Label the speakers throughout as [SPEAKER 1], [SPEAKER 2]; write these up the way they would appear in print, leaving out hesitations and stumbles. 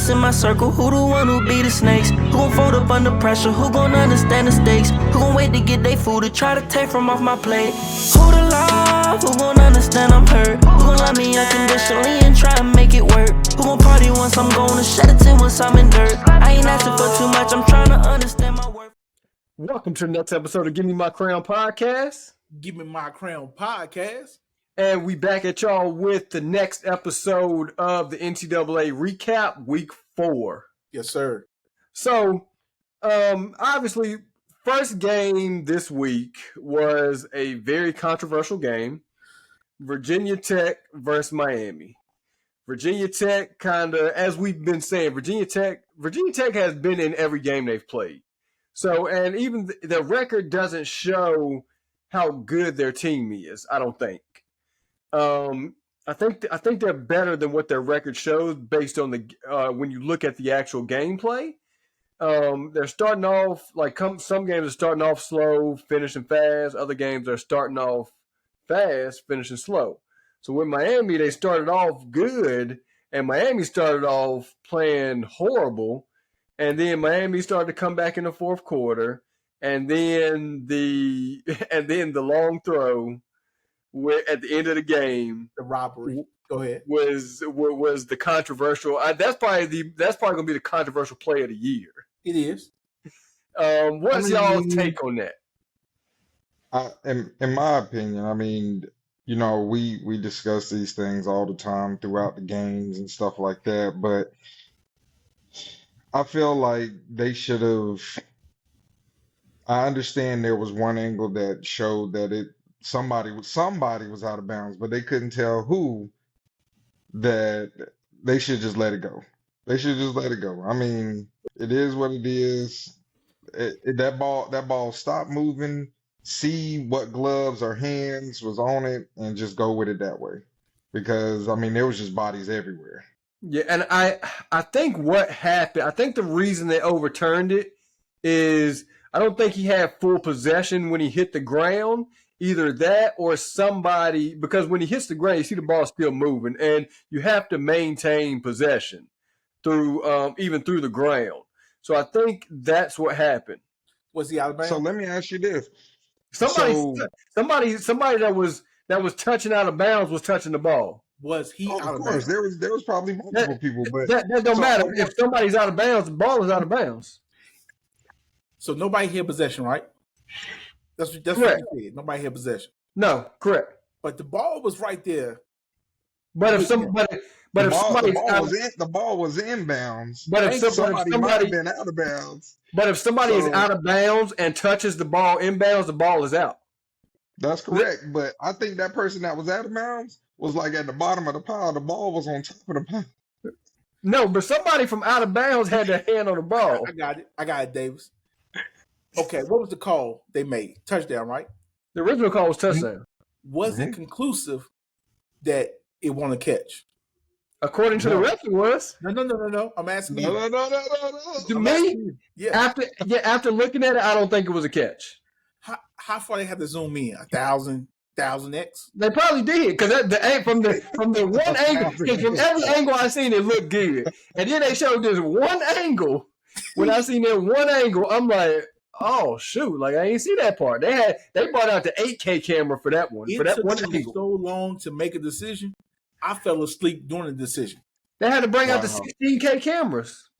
[SPEAKER 1] close in my circle? Who the one who be the snakes? Who gon' fold up under pressure? Who gon' understand the stakes? Who gon' wait to get they food to try to take from off my plate? Who the love? Who gon' understand I'm hurt? Who gon' love me unconditionally and try and make it work? Who gon' party once I'm gone and shed a tear once I'm in dirt? I ain't asking for too much, I'm trying to understand my worth.
[SPEAKER 2] Welcome to the next episode of Gimme My Crown Podcast.
[SPEAKER 3] Gimme My Crown Podcast.
[SPEAKER 2] And we back at y'all with the next episode of the NCAA Recap Week 4.
[SPEAKER 3] Yes, sir.
[SPEAKER 2] So, obviously, first game this week was a very controversial game. Virginia Tech versus Miami. Virginia Tech kind of, as we've been saying, Virginia Tech has been in every game they've played. So, and even the record doesn't show how good their team is, I don't think. I think they're better than what their record shows based on the when you look at the actual gameplay. They're starting off some games are starting off slow, finishing fast. Other games are starting off fast, finishing slow. So with Miami, they started off good, and Miami started off playing horrible, and then Miami started to come back in the fourth quarter, and then the long throw at the end of the game,
[SPEAKER 3] the robbery. Go ahead.
[SPEAKER 2] Was the controversial? That's probably going to be the controversial play of the year.
[SPEAKER 3] It is.
[SPEAKER 2] What's y'all's take on that?
[SPEAKER 4] In my opinion, I mean, you know, we discuss these things all the time throughout the games and stuff like that, but I feel like they should have. I understand there was one angle that showed that somebody was out of bounds, but they couldn't tell who. That they should just let it go. They should just let it go. I mean, it is what it is. That ball stopped moving. See what gloves or hands was on it, and just go with it that way. Because I mean, there was just bodies everywhere.
[SPEAKER 2] Yeah, and I think what happened. I think the reason they overturned it is I don't think he had full possession when he hit the ground. Either that or somebody, because when he hits the ground, you see the ball still moving, and you have to maintain possession through even through the ground. So I think that's what happened.
[SPEAKER 3] Was he out of bounds?
[SPEAKER 4] So let me ask you this:
[SPEAKER 2] somebody that was touching out of bounds was touching the ball.
[SPEAKER 3] Was he out of
[SPEAKER 4] bounds? There was probably multiple people, but
[SPEAKER 2] that don't matter. If somebody's out of bounds, the ball is out of bounds.
[SPEAKER 3] So nobody had possession, right? That's what you said. Nobody had possession.
[SPEAKER 4] No, correct.
[SPEAKER 3] But the ball was right there.
[SPEAKER 2] But if the
[SPEAKER 4] ball was inbounds.
[SPEAKER 2] But if somebody
[SPEAKER 4] might have been out of bounds.
[SPEAKER 2] But if somebody is out of bounds and touches the ball inbounds, the ball is out.
[SPEAKER 4] That's correct. But I think that person that was out of bounds was like at the bottom of the pile. The ball was on top of the pile.
[SPEAKER 2] No, but somebody from out of bounds had their hand on the ball.
[SPEAKER 3] I got it, Davis. Okay, what was the call they made? Touchdown, right?
[SPEAKER 2] The original call was touchdown.
[SPEAKER 3] Was it conclusive that it won a catch?
[SPEAKER 2] According to the ref, it was.
[SPEAKER 3] No. I'm asking you.
[SPEAKER 4] No.
[SPEAKER 2] To me, after looking at it, I don't think it was a catch.
[SPEAKER 3] How far they had to zoom in? 1,000x?
[SPEAKER 2] They probably did because from the one angle, from every angle I seen, it looked good, and then they showed this one angle. When I seen that one angle, I'm like, oh shoot! Like I ain't see that part. They brought out the 8K camera for that one.
[SPEAKER 3] It took so long to make a decision. I fell asleep during the decision.
[SPEAKER 2] They had to bring out the 16K cameras,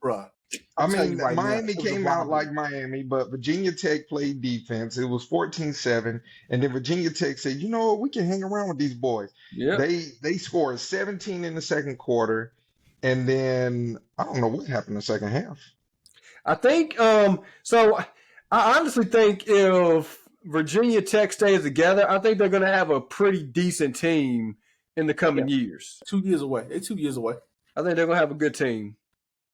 [SPEAKER 3] bruh.
[SPEAKER 4] I mean, Miami came out like Miami, but Virginia Tech played defense. It was 14-7, and then Virginia Tech said, "You know what? We can hang around with these boys."
[SPEAKER 2] Yeah.
[SPEAKER 4] They scored 17 in the second quarter, and then I don't know what happened in the second half.
[SPEAKER 2] I think so. I honestly think if Virginia Tech stays together, I think they're going to have a pretty decent team in the coming years.
[SPEAKER 3] 2 years away. They're 2 years away.
[SPEAKER 2] I think they're going to have a good team.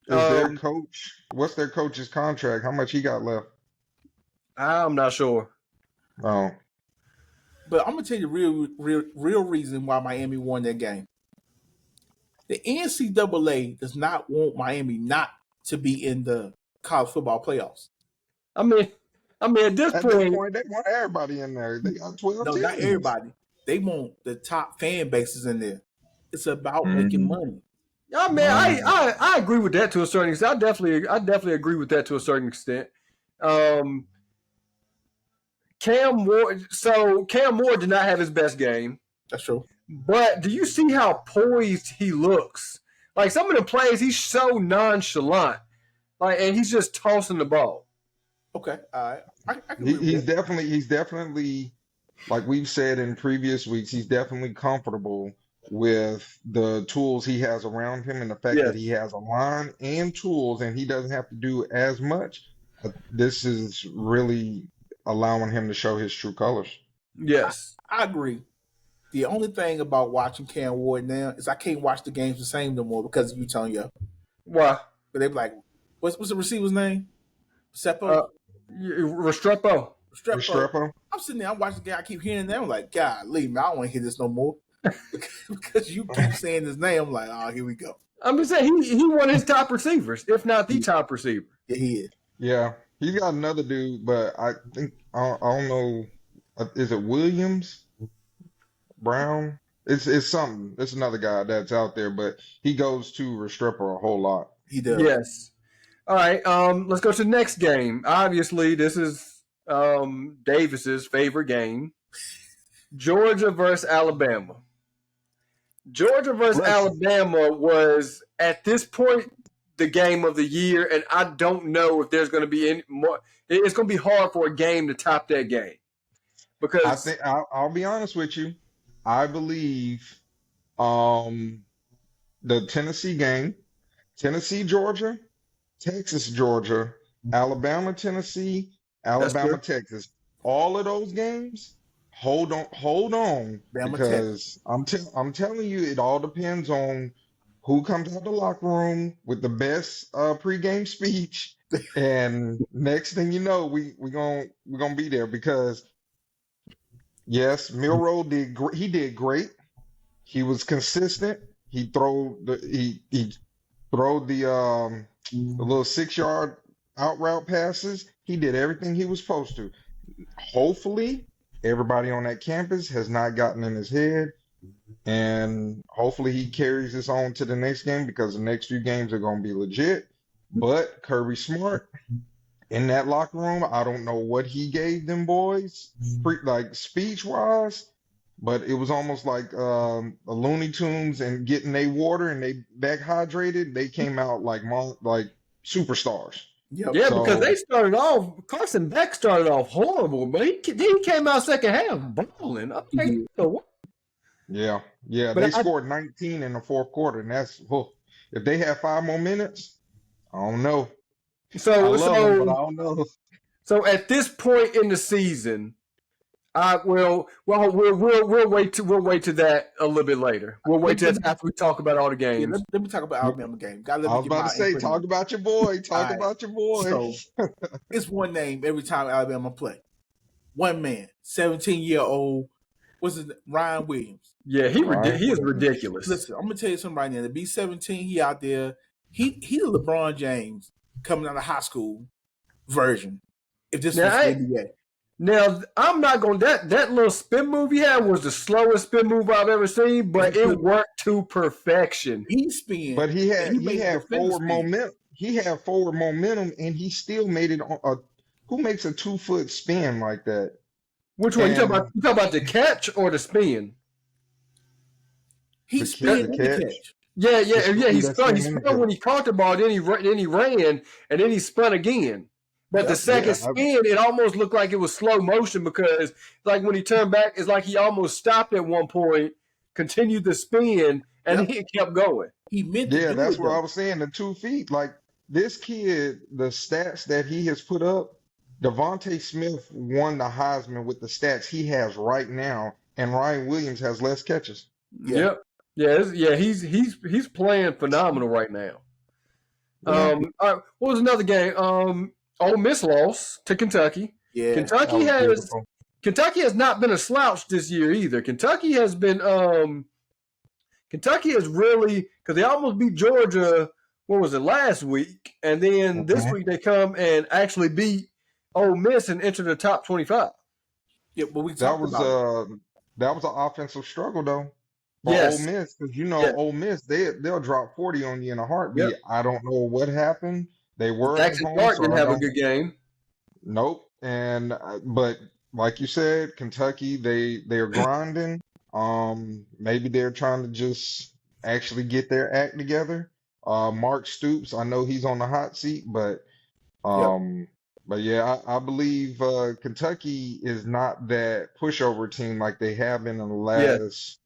[SPEAKER 4] Is their coach? What's their coach's contract? How much he got left?
[SPEAKER 2] I'm not sure.
[SPEAKER 4] Oh,
[SPEAKER 3] but I'm gonna tell you the real reason why Miami won that game. The NCAA does not want Miami not to be in the college football playoffs.
[SPEAKER 2] I mean, at this point,
[SPEAKER 4] they want everybody in there. They got 12 teams.
[SPEAKER 3] No, not everybody. They want the top fan bases in there. It's about making money.
[SPEAKER 2] Yeah, man, I agree with that to a certain extent. I definitely agree with that to a certain extent. Cam Moore did not have his best game.
[SPEAKER 3] That's true.
[SPEAKER 2] But do you see how poised he looks? Like some of the plays, he's so nonchalant. Like, and he's just tossing the ball.
[SPEAKER 3] Okay, all right. I can
[SPEAKER 4] He's definitely, like we've said in previous weeks, he's definitely comfortable with the tools he has around him and the fact that he has a line and tools and he doesn't have to do as much. This is really allowing him to show his true colors.
[SPEAKER 2] Yes.
[SPEAKER 3] I agree. The only thing about watching Cam Ward now is I can't watch the games the same no more because of you telling you.
[SPEAKER 2] Why?
[SPEAKER 3] But they be like, what's the receiver's name? Seppo?
[SPEAKER 2] Restrepo.
[SPEAKER 4] Restrepo.
[SPEAKER 3] I'm sitting there, I'm watching the game, I keep hearing that. I'm like, God, leave me. I don't want to hear this no more. Because you keep saying his name. I'm like, oh, here we go.
[SPEAKER 2] I'm just saying, he one of his top receivers, if not the top receiver.
[SPEAKER 3] Yeah, he is.
[SPEAKER 4] Yeah. He's got another dude, but I think, I don't know, is it Williams? Brown? It's something. It's another guy that's out there, but he goes to Restrepo a whole lot.
[SPEAKER 3] He does.
[SPEAKER 2] Yes. All right. Let's go to the next game. Obviously, this is Davis's favorite game. Georgia versus Alabama. Georgia versus Alabama was at this point the game of the year, and I don't know if there's going to be any more. It's going to be hard for a game to top that game because
[SPEAKER 4] I think I'll be honest with you. I believe the Tennessee game, Tennessee, Georgia, Texas, Georgia, Alabama, Tennessee, Alabama, Texas. All of those games, hold on,
[SPEAKER 3] Bama,
[SPEAKER 4] because I'm telling you, it all depends on who comes out the locker room with the best pregame speech, and next thing you know, we're gonna be there because. Yes, Milroe did great. He did great. He was consistent. He threw the little 6-yard out route passes. He did everything he was supposed to. Hopefully, everybody on that campus has not gotten in his head, and hopefully he carries this on to the next game because the next few games are going to be legit. But Kirby Smart. In that locker room, I don't know what he gave them boys, like speech-wise, but it was almost like a Looney Tunes and getting their water and they back hydrated. They came out like superstars.
[SPEAKER 2] Yep. Yeah, so, because they started off. Carson Beck started off horrible, but he came out second half balling. Okay, so
[SPEAKER 4] yeah. They scored 19 in the fourth quarter, and that's if they have 5 more minutes, I don't know.
[SPEAKER 2] So
[SPEAKER 4] I love them, but I don't know.
[SPEAKER 2] So at this point in the season, we'll wait to that a little bit later. We'll wait till after we talk about all the games.
[SPEAKER 3] Yeah, let me talk about Alabama game.
[SPEAKER 4] I was about to say, talk about your boy. Talk about your boy.
[SPEAKER 3] So it's one name every time Alabama play. One man, 17-year-old. What's his name? Ryan Williams.
[SPEAKER 2] Yeah, he is ridiculous.
[SPEAKER 3] Listen, I'm gonna tell you something right now. To be 17, he out there. He the LeBron James coming out of high school version. If this was the NBA.
[SPEAKER 2] Now, I'm not going to that little spin move he had was the slowest spin move I've ever seen, but it worked to perfection.
[SPEAKER 3] He spin.
[SPEAKER 4] But he had forward momentum. He had forward momentum and he still made it on who makes a 2-foot spin like that?
[SPEAKER 2] Which one? You talking about the catch or the spin?
[SPEAKER 3] He spun the catch.
[SPEAKER 2] Yeah. He spun when he caught the ball, then he ran, and then he spun again. But the second spin, it almost looked like it was slow motion because, like, when he turned back, it's like he almost stopped at one point, continued the spin, and he kept going.
[SPEAKER 3] He meant
[SPEAKER 4] to that's what I was saying. The 2 feet, like this kid, the stats that he has put up. Devontae Smith won the Heisman with the stats he has right now, and Ryan Williams has less catches.
[SPEAKER 2] Yep. Yeah, he's playing phenomenal right now. All right, what was another game? Ole Miss lost to Kentucky. Yeah, Kentucky has not been a slouch this year either. Kentucky has really because they almost beat Georgia. What was it last week? And then this week they come and actually beat Ole Miss and enter the top 25.
[SPEAKER 3] Yeah, but
[SPEAKER 4] that was an offensive struggle though. for Ole
[SPEAKER 2] Yes.
[SPEAKER 4] Miss, because
[SPEAKER 2] Yes.
[SPEAKER 4] Ole Miss, they'll drop 40 on you in a heartbeat.
[SPEAKER 2] Yep.
[SPEAKER 4] I don't know what happened. They were at
[SPEAKER 2] Jackson
[SPEAKER 4] home,
[SPEAKER 2] Dart
[SPEAKER 4] so
[SPEAKER 2] didn't
[SPEAKER 4] I
[SPEAKER 2] have a
[SPEAKER 4] don't.
[SPEAKER 2] good game.
[SPEAKER 4] Nope. And but like you said, Kentucky, they're grinding. Maybe they're trying to just actually get their act together. Mark Stoops, I know he's on the hot seat, but
[SPEAKER 3] Yep.
[SPEAKER 4] but yeah, I believe Kentucky is not that pushover team like they have been in the last,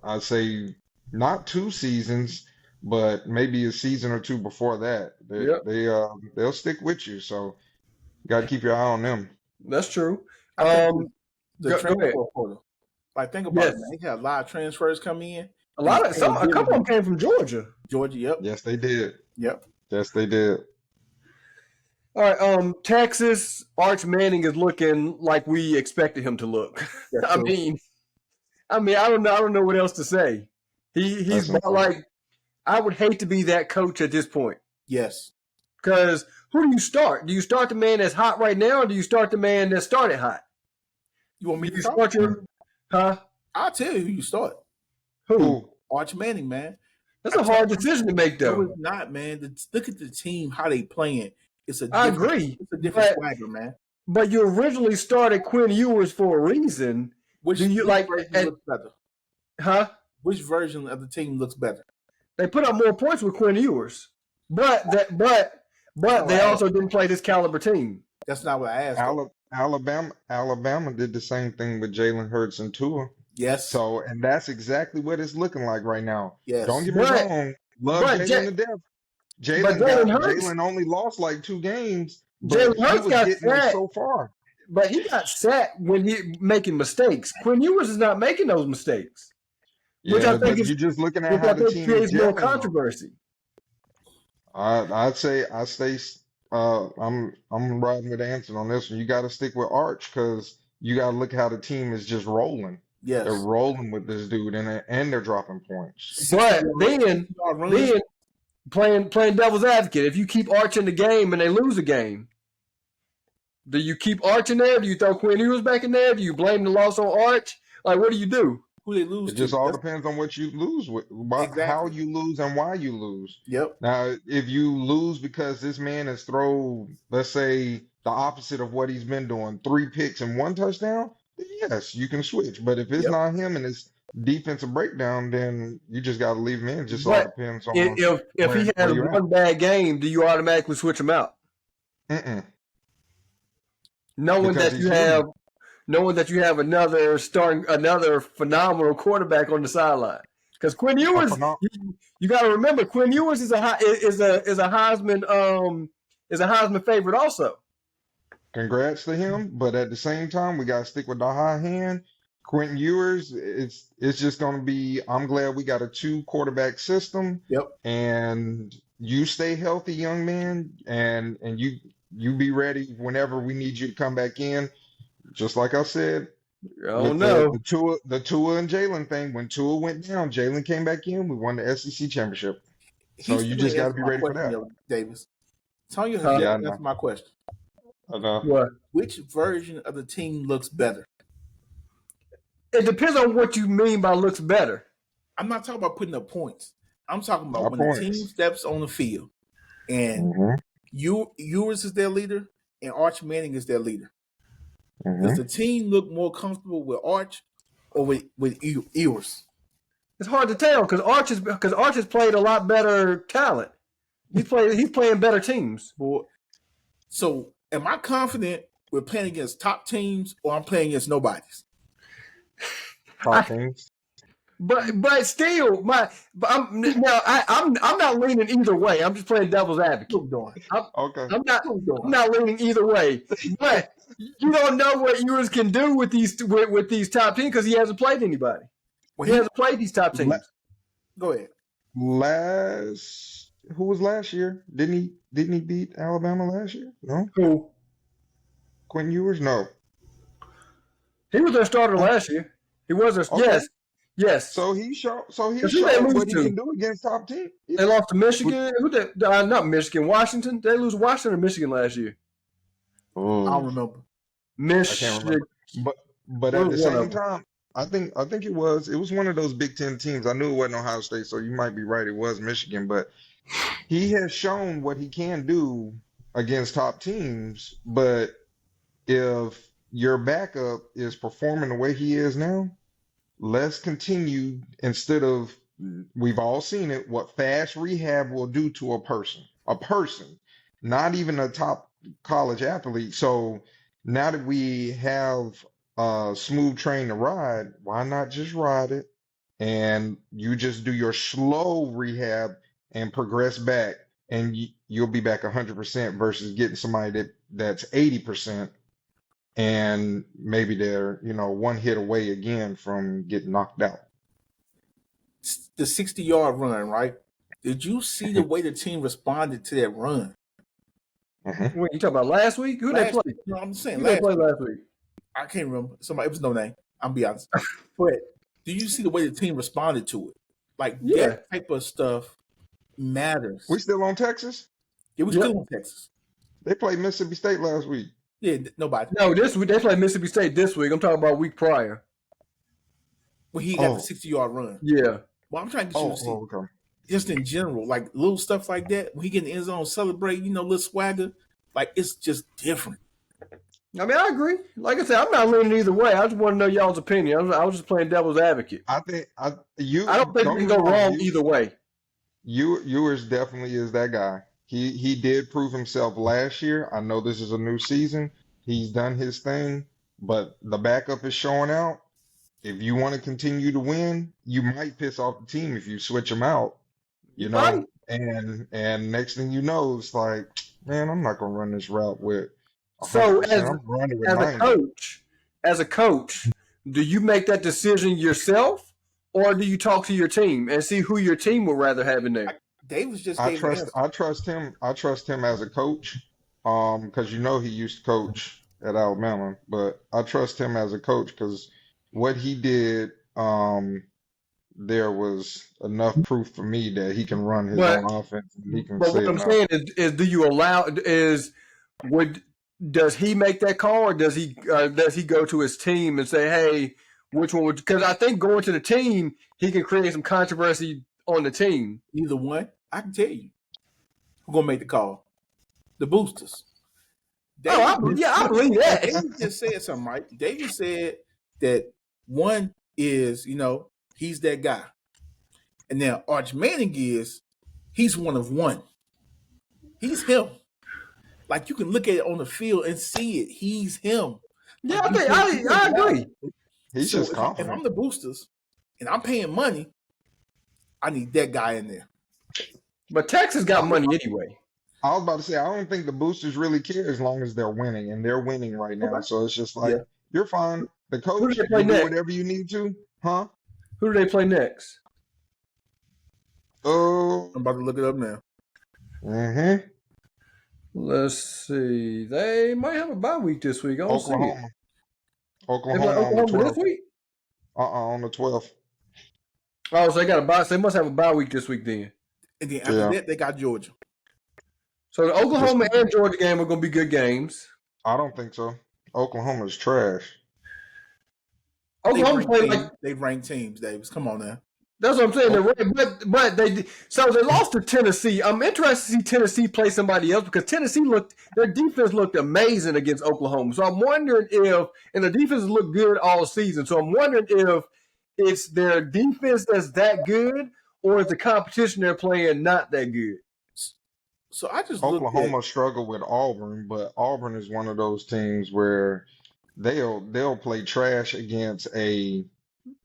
[SPEAKER 4] I'd say, not 2 seasons, but maybe a season or two before that.
[SPEAKER 2] Yep.
[SPEAKER 4] They'll stick with you, so you got to keep your eye on them.
[SPEAKER 2] That's true.
[SPEAKER 3] I think the
[SPEAKER 2] Go
[SPEAKER 3] transfer
[SPEAKER 2] ahead.
[SPEAKER 3] portal. Like, think about
[SPEAKER 2] Yes.
[SPEAKER 3] it, man. They had a lot of transfers come in.
[SPEAKER 2] A couple of them came from Georgia.
[SPEAKER 3] Georgia, yep.
[SPEAKER 4] Yes, they did.
[SPEAKER 3] Yep.
[SPEAKER 4] Yes, they did.
[SPEAKER 2] All right. Texas, Arch Manning is looking like we expected him to look.
[SPEAKER 3] That's
[SPEAKER 2] I
[SPEAKER 3] true.
[SPEAKER 2] mean, I don't know what else to say. He's
[SPEAKER 4] That's
[SPEAKER 2] about
[SPEAKER 4] insane.
[SPEAKER 2] like, I would hate to be that coach at this point.
[SPEAKER 3] Yes.
[SPEAKER 2] Because who do you start? Do you start the man that's hot right now, or do you start the man that started hot?
[SPEAKER 3] You want me
[SPEAKER 2] Do
[SPEAKER 3] to
[SPEAKER 2] you
[SPEAKER 3] start?
[SPEAKER 2] start your, huh?
[SPEAKER 3] I'll tell you who you start.
[SPEAKER 2] Who?
[SPEAKER 3] Arch Manning, man.
[SPEAKER 2] That's a hard decision to make,
[SPEAKER 3] No,
[SPEAKER 2] though.
[SPEAKER 3] it's not, man. Look at the team, how they playing.
[SPEAKER 2] I agree.
[SPEAKER 3] It's a different
[SPEAKER 2] But-
[SPEAKER 3] swagger, man.
[SPEAKER 2] But you originally started Quinn Ewers for a reason,
[SPEAKER 3] Which
[SPEAKER 2] do you
[SPEAKER 3] which
[SPEAKER 2] like-
[SPEAKER 3] version
[SPEAKER 2] and-
[SPEAKER 3] looks better?
[SPEAKER 2] huh?
[SPEAKER 3] Which version of the team looks better?
[SPEAKER 2] They put up more points with Quinn Ewers, but they also didn't play this caliber team.
[SPEAKER 3] That's not what I asked.
[SPEAKER 4] Alabama did the same thing with Jalen Hurts and Tua.
[SPEAKER 3] Yes.
[SPEAKER 4] So, and that's exactly what it's looking like right now.
[SPEAKER 3] Yes.
[SPEAKER 4] Don't get me
[SPEAKER 2] But-
[SPEAKER 4] wrong. Love
[SPEAKER 2] but
[SPEAKER 4] Jalen to death.
[SPEAKER 2] but Jalen Hurts-
[SPEAKER 4] Jalen only lost like 2 games, but
[SPEAKER 2] Jalen
[SPEAKER 4] he
[SPEAKER 2] Hurts
[SPEAKER 4] was
[SPEAKER 2] got
[SPEAKER 4] getting them
[SPEAKER 2] sacked.
[SPEAKER 4] so far.
[SPEAKER 2] But he got set when he making mistakes. Quinn Ewers is not making those mistakes, Which I
[SPEAKER 4] Yeah,
[SPEAKER 2] think
[SPEAKER 4] but
[SPEAKER 2] is-
[SPEAKER 4] you're just looking at
[SPEAKER 2] which
[SPEAKER 4] how
[SPEAKER 2] I
[SPEAKER 4] the
[SPEAKER 2] think
[SPEAKER 4] team
[SPEAKER 2] creates
[SPEAKER 4] is
[SPEAKER 2] more
[SPEAKER 4] gelling.
[SPEAKER 2] controversy.
[SPEAKER 4] I'd say I stay. I'm riding with Anson on this one. You got to stick with Arch because you got to look how the team is just rolling.
[SPEAKER 3] Yes.
[SPEAKER 4] They're rolling with this dude, and they're dropping points.
[SPEAKER 2] But then playing devil's advocate, if you keep Arch in the game and they lose a game, do you keep Arch in there? Do you throw Quinn Ewers back in there? Do you blame the loss on Arch? Like, what do you do?
[SPEAKER 3] who they lose
[SPEAKER 4] It just
[SPEAKER 3] to.
[SPEAKER 4] all
[SPEAKER 3] That's-
[SPEAKER 4] depends on what you lose with,
[SPEAKER 3] Exactly.
[SPEAKER 4] how you lose, and why you lose.
[SPEAKER 3] Yep.
[SPEAKER 4] Now, if you lose because this man has thrown, let's say, the opposite of what he's been doing, 3 picks and 1 touchdown, then yes, you can switch. But if it's
[SPEAKER 3] Yep.
[SPEAKER 4] not him and it's defensive breakdown, then you just got to leave him in. It just all
[SPEAKER 2] But
[SPEAKER 4] depends on
[SPEAKER 2] If
[SPEAKER 4] where-
[SPEAKER 2] he
[SPEAKER 4] where
[SPEAKER 2] has
[SPEAKER 4] you're at.
[SPEAKER 2] one bad game, do you automatically switch him out?
[SPEAKER 4] Mm-mm.
[SPEAKER 2] Knowing
[SPEAKER 4] Because
[SPEAKER 2] that
[SPEAKER 4] he's
[SPEAKER 2] you have another phenomenal quarterback on the sideline. Because Quinn Ewers, you got to remember, Quinn Ewers is a Heisman favorite also.
[SPEAKER 4] Congrats to him, but at the same time, we got to stick with the high hand. Quentin Ewers, it's just going to be. I'm glad we got a 2-quarterback system.
[SPEAKER 3] Yep.
[SPEAKER 4] And you stay healthy, young man, and you be ready whenever we need you to come back in. Just like I said,
[SPEAKER 2] I don't
[SPEAKER 4] with
[SPEAKER 2] know.
[SPEAKER 4] the Tua and Jalen thing. When Tua went down, Jalen came back in. We won the SEC championship. So you just got to be ready for that.
[SPEAKER 3] Davis. Tanya
[SPEAKER 2] Huh?
[SPEAKER 4] Yeah, I
[SPEAKER 3] that's
[SPEAKER 4] know.
[SPEAKER 3] my question.
[SPEAKER 2] What?
[SPEAKER 3] Which version of the team looks better?
[SPEAKER 2] It depends on what you mean by looks better.
[SPEAKER 3] I'm not talking about putting up points. I'm talking about
[SPEAKER 4] Not
[SPEAKER 3] when
[SPEAKER 4] points.
[SPEAKER 3] the team steps on the field and
[SPEAKER 4] Mhm,
[SPEAKER 3] Ewers is their leader and Arch Manning is their leader.
[SPEAKER 4] mhm.
[SPEAKER 3] Does the team look more comfortable with Arch or with Ewers?
[SPEAKER 2] It's hard to tell because Arch has played a lot better talent. He's playing better teams.
[SPEAKER 3] So am I confident we're playing against top teams or I'm playing against nobodies?
[SPEAKER 4] Top teams.
[SPEAKER 2] But still, I'm not leaning either way. I'm just playing devil's advocate.
[SPEAKER 3] What doing?
[SPEAKER 4] Okay.
[SPEAKER 2] I'm not leaning either way. But you don't know what Ewers can do with these top teams because he hasn't played anybody.
[SPEAKER 3] When
[SPEAKER 2] He hasn't played these top teams.
[SPEAKER 3] Go ahead.
[SPEAKER 4] Who was last year? Didn't he beat Alabama last year? No.
[SPEAKER 2] Who?
[SPEAKER 4] Quentin Ewers? No.
[SPEAKER 2] He was their starter last year. He was their
[SPEAKER 4] Okay.
[SPEAKER 2] yes.
[SPEAKER 4] So he showed
[SPEAKER 2] Who they
[SPEAKER 4] showed
[SPEAKER 2] lose
[SPEAKER 4] what he
[SPEAKER 2] to?
[SPEAKER 4] can do against top teams.
[SPEAKER 2] They lost to Michigan. Not Michigan. Washington. They lose Washington or Michigan last year.
[SPEAKER 3] I don't remember.
[SPEAKER 2] Michigan.
[SPEAKER 4] remember. But
[SPEAKER 2] One
[SPEAKER 4] at the
[SPEAKER 2] of
[SPEAKER 4] same
[SPEAKER 2] them.
[SPEAKER 4] time, think it was one of those Big Ten teams. I knew it wasn't Ohio State, so you might be right. It was Michigan, but he has shown what he can do against top teams. But if your backup is performing the way he is now, let's continue instead of we've all seen it, what fast rehab will do to a person, not even a top college athlete. So now that we have a smooth train to ride, why not just ride it and you just do your slow rehab and progress back and you'll be back 100% versus getting somebody that's 80% and maybe they're, one hit away again from getting knocked out.
[SPEAKER 3] The 60-yard run, right? Did you see the way the team responded to that run?
[SPEAKER 2] Mm-hmm. What, you talking about last week? Who they played?
[SPEAKER 3] No, I'm saying
[SPEAKER 2] who they played last week.
[SPEAKER 3] I can't remember. Somebody, it was no name. I'll be honest. But do you see the way the team responded to it? Like that type of stuff matters.
[SPEAKER 4] We still on Texas?
[SPEAKER 3] Yeah, we still on Texas.
[SPEAKER 4] They played Mississippi State last week.
[SPEAKER 3] Yeah, nobody.
[SPEAKER 2] No, this week they played Mississippi State this week. I'm talking about week prior.
[SPEAKER 3] When he got the 60-yard run.
[SPEAKER 2] Yeah.
[SPEAKER 3] Well, I'm trying to get you to see. Okay. Just in general, like little stuff like that. When he get in the end zone, celebrate, little swagger. Like, it's just different.
[SPEAKER 2] I mean, I agree. Like I said, I'm not leaning either way. I just want to know y'all's opinion. I was just playing devil's advocate.
[SPEAKER 4] I don't think
[SPEAKER 2] we can go wrong either way.
[SPEAKER 4] Ewers definitely is that guy. He did prove himself last year. I know this is a new season. He's done his thing, but the backup is showing out. If you want to continue to win, you might piss off the team if you switch them out,
[SPEAKER 2] Right.
[SPEAKER 4] And next thing you know, it's like, man, I'm not gonna run this route with.
[SPEAKER 2] So as a coach, do you make that decision yourself, or do you talk to your team and see who your team would rather have in there?
[SPEAKER 4] I trust him. I trust him as a coach, because he used to coach at Alabama, but I trust him as a coach because what he did, there was enough proof for me that he can run his own offense. And he can
[SPEAKER 2] but what I'm saying is, do you allow? Does he make that call, or does he go to his team and say, "Hey, which one would?" Because I think going to the team, he can create some controversy on the team.
[SPEAKER 3] Either one, I can tell you who's gonna make the call. The boosters.
[SPEAKER 2] I believe that.
[SPEAKER 3] David just said something, right? David said that one is, he's that guy. And now Arch Manning he's one of one. He's him. Like you can look at it on the field and see it. He's him.
[SPEAKER 2] Yeah, I agree.
[SPEAKER 4] He's just confident.
[SPEAKER 3] If I'm the boosters and I'm paying money, I need that guy in there.
[SPEAKER 2] But Texas got money anyway.
[SPEAKER 4] I was about to say, I don't think the boosters really care as long as they're winning, and they're winning right now. Okay. So it's just like, you're fine. The coach, you do whatever you need to. Huh?
[SPEAKER 2] Who do they play next?
[SPEAKER 3] I'm about to look it up now.
[SPEAKER 4] Mm-hmm.
[SPEAKER 2] Let's see. They might have a bye week this week.
[SPEAKER 4] Oklahoma.
[SPEAKER 2] Oklahoma this week?
[SPEAKER 4] On the 12th.
[SPEAKER 2] Oh, so they got a bye. So they must have a bye week this week then.
[SPEAKER 3] And then after that, they got Georgia.
[SPEAKER 2] So the Oklahoma and Georgia game are going to be good games.
[SPEAKER 4] I don't think so. Oklahoma's trash.
[SPEAKER 3] They rank teams, Davis. Come on now.
[SPEAKER 2] That's what I'm saying. But they lost to Tennessee. I'm interested to see Tennessee play somebody else because their defense looked amazing against Oklahoma. So I'm wondering and the defense looked good all season. So I'm wondering if it's their defense that's that good or is the competition they're playing not that good.
[SPEAKER 3] So I just
[SPEAKER 4] Oklahoma struggled with Auburn, but Auburn is one of those teams where they'll play trash against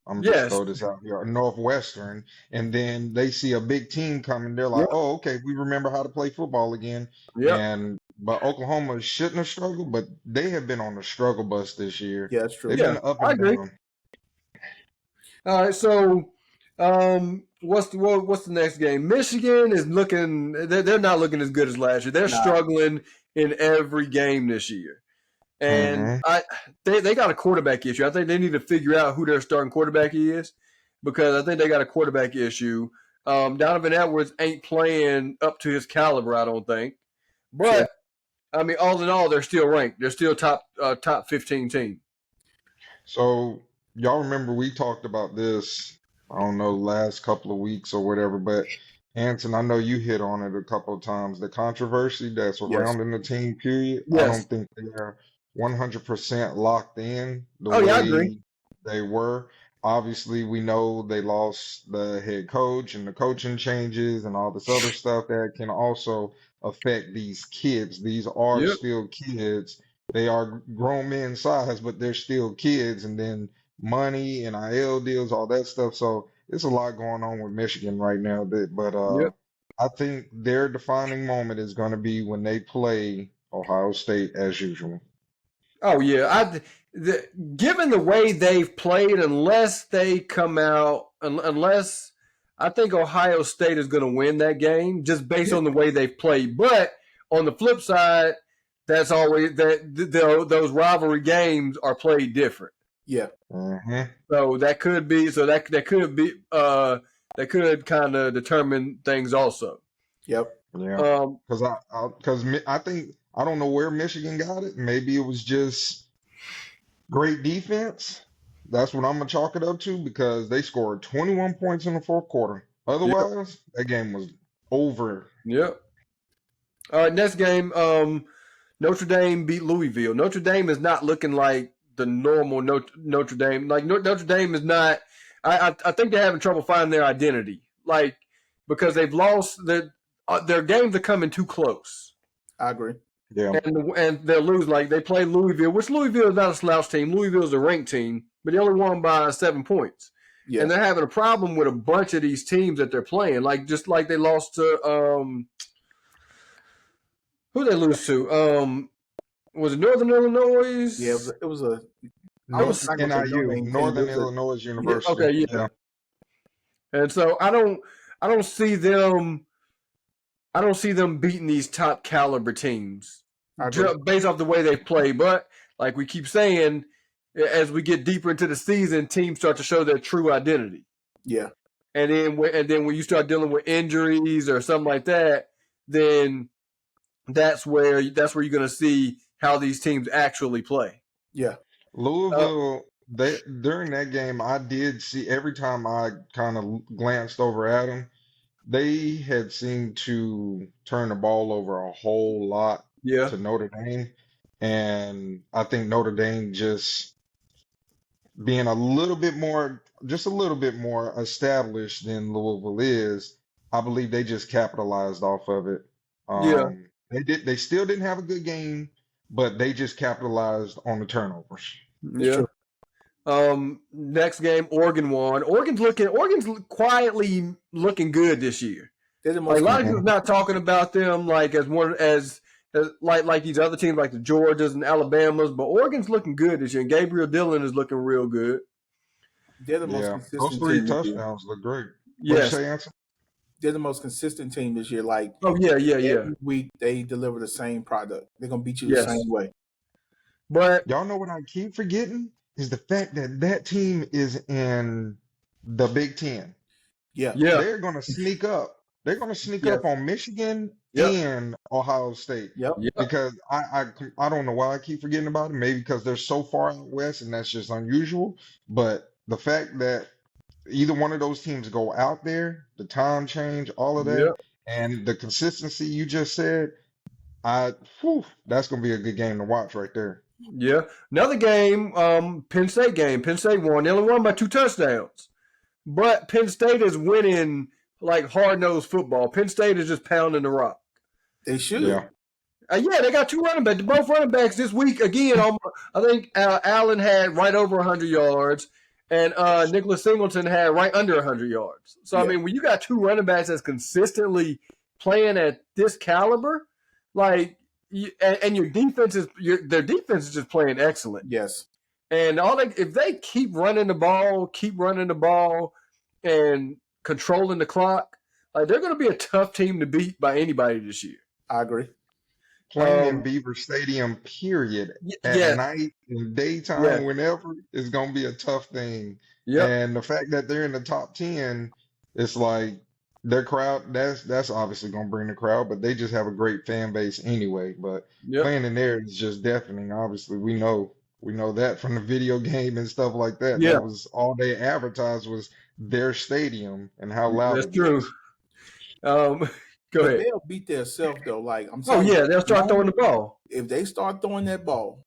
[SPEAKER 4] I'm just throw this out here, Northwestern, and then they see a big team coming. They're like, "Oh, okay, we remember how to play football again." Yeah. But Oklahoma shouldn't have struggled, but they have been on a struggle bus this year.
[SPEAKER 3] Yeah, that's true.
[SPEAKER 4] They've been up and down.
[SPEAKER 2] All right, so what's the next game? Michigan is looking. They're not looking as good as last year. They're struggling in every game this year. And they got a quarterback issue. I think they need to figure out who their starting quarterback is because I think they got a quarterback issue. Donovan Edwards ain't playing up to his caliber, I don't think. But, I mean, all in all, they're still ranked. They're still top 15 team.
[SPEAKER 4] So y'all remember we talked about this, I don't know, last couple of weeks or whatever, but Anson, I know you hit on it a couple of times. The controversy that's
[SPEAKER 3] Yes.
[SPEAKER 4] surrounding the team, period. I
[SPEAKER 2] Yes.
[SPEAKER 4] don't think they're 100% locked in the
[SPEAKER 2] Oh, yeah, I agree.
[SPEAKER 4] way they were. Obviously, we know they lost the head coach and the coaching changes and all this other stuff that can also affect these kids. These are
[SPEAKER 2] Yep.
[SPEAKER 4] still kids. They are grown men size, but they're still kids. And then money, NIL deals, all that stuff. So it's a lot going on with Michigan right now. But
[SPEAKER 2] Yep.
[SPEAKER 4] I think their defining moment is going to be when they play Ohio State as usual.
[SPEAKER 2] Oh yeah, given the way they've played, unless they come out, unless I think Ohio State is going to win that game just based on the way they've played. But on the flip side, that's always those rivalry games are played different.
[SPEAKER 3] Yeah.
[SPEAKER 4] Mm-hmm.
[SPEAKER 2] So that could be that could kind of determine things also.
[SPEAKER 3] Yep.
[SPEAKER 4] Yeah. Because I think I don't know where Michigan got it. Maybe it was just great defense. That's what I'm gonna chalk it up to because they scored 21 points in the fourth quarter. Otherwise, that game was over.
[SPEAKER 2] Yep. All right, next game. Notre Dame beat Louisville. Notre Dame is not looking like the normal Notre Dame. Like Notre Dame is not. I think they're having trouble finding their identity. Like because they've lost their games are coming too close.
[SPEAKER 3] I agree.
[SPEAKER 4] Yeah.
[SPEAKER 2] And they'll lose. Like they play Louisville, which Louisville is not a slouch team. Louisville is a ranked team, but they only won by 7 points.
[SPEAKER 3] Yeah.
[SPEAKER 2] And they're having a problem with a bunch of these teams that they're playing. Like just like they lost to who did they lose to? Was it Northern Illinois?
[SPEAKER 3] Yeah, it was a
[SPEAKER 4] NIU, Northern Illinois University.
[SPEAKER 2] Okay, yeah. And so I don't see them beating these top caliber teams based off the way they play. But like we keep saying, as we get deeper into the season, teams start to show their true identity.
[SPEAKER 3] Yeah.
[SPEAKER 2] And then when you start dealing with injuries or something like that, then that's where you're going to see how these teams actually play.
[SPEAKER 3] Yeah.
[SPEAKER 4] Louisville, during that game, I did see every time I kind of glanced over at them, they had seemed to turn the ball over a whole lot to Notre Dame. And I think Notre Dame just being just a little bit more established than Louisville is, I believe they just capitalized off of it. They still didn't have a good game, but they just capitalized on the turnovers.
[SPEAKER 2] Yeah. Next game, Oregon won. Oregon's quietly looking good this year.
[SPEAKER 3] Like,
[SPEAKER 2] a lot of people not talking about them like as like these other teams like the Georgias and Alabamas, but Oregon's looking good this year. And Gabriel Dillon is looking real good.
[SPEAKER 3] They're the most consistent.
[SPEAKER 4] Those 3
[SPEAKER 3] team
[SPEAKER 4] touchdowns look great.
[SPEAKER 2] Yes.
[SPEAKER 3] They're the most consistent team this year. Like,
[SPEAKER 2] every
[SPEAKER 3] week they deliver the same product. They're gonna beat you the same way.
[SPEAKER 2] But
[SPEAKER 4] y'all know what I keep forgetting is the fact that team is in the Big Ten.
[SPEAKER 3] Yeah.
[SPEAKER 4] They're gonna sneak up. They're gonna sneak up on Michigan and Ohio State. Because I don't know why I keep forgetting about it. Maybe because they're so far out west and that's just unusual. But the fact that either one of those teams go out there, the time change, all of that, and the consistency you just said, that's going to be a good game to watch right there.
[SPEAKER 2] Yeah. Another game, Penn State game. Penn State won. They only won by 2 touchdowns. But Penn State is winning like hard-nosed football. Penn State is just pounding the rock.
[SPEAKER 3] They should.
[SPEAKER 2] Yeah, they got 2 running backs. Both running backs this week, again, I think Allen had right over 100 yards. And Nicholas Singleton had right under 100 yards. So, I mean, when you got 2 running backs that's consistently playing at this caliber, like, and their defense is just playing excellent.
[SPEAKER 3] Yes.
[SPEAKER 2] And if they keep running the ball and controlling the clock, like they're going to be a tough team to beat by anybody this year.
[SPEAKER 3] I agree.
[SPEAKER 4] Playing in Beaver Stadium, period, at night, in daytime, whenever, is going to be a tough thing. And the fact that they're in the top 10, it's like their crowd, that's obviously going to bring the crowd, but they just have a great fan base anyway. But playing in there is just deafening. Obviously, we know We know that from the video game and stuff like that.
[SPEAKER 2] Yeah.
[SPEAKER 4] That was all they advertised was their stadium and how loud
[SPEAKER 2] That's
[SPEAKER 4] it
[SPEAKER 2] true.
[SPEAKER 4] was.
[SPEAKER 2] Go
[SPEAKER 3] But
[SPEAKER 2] ahead.
[SPEAKER 3] they'll beat themselves though. Like I'm
[SPEAKER 2] Oh
[SPEAKER 3] telling
[SPEAKER 2] yeah,
[SPEAKER 3] you,
[SPEAKER 2] they'll start throwing the ball.
[SPEAKER 3] if they start throwing that ball,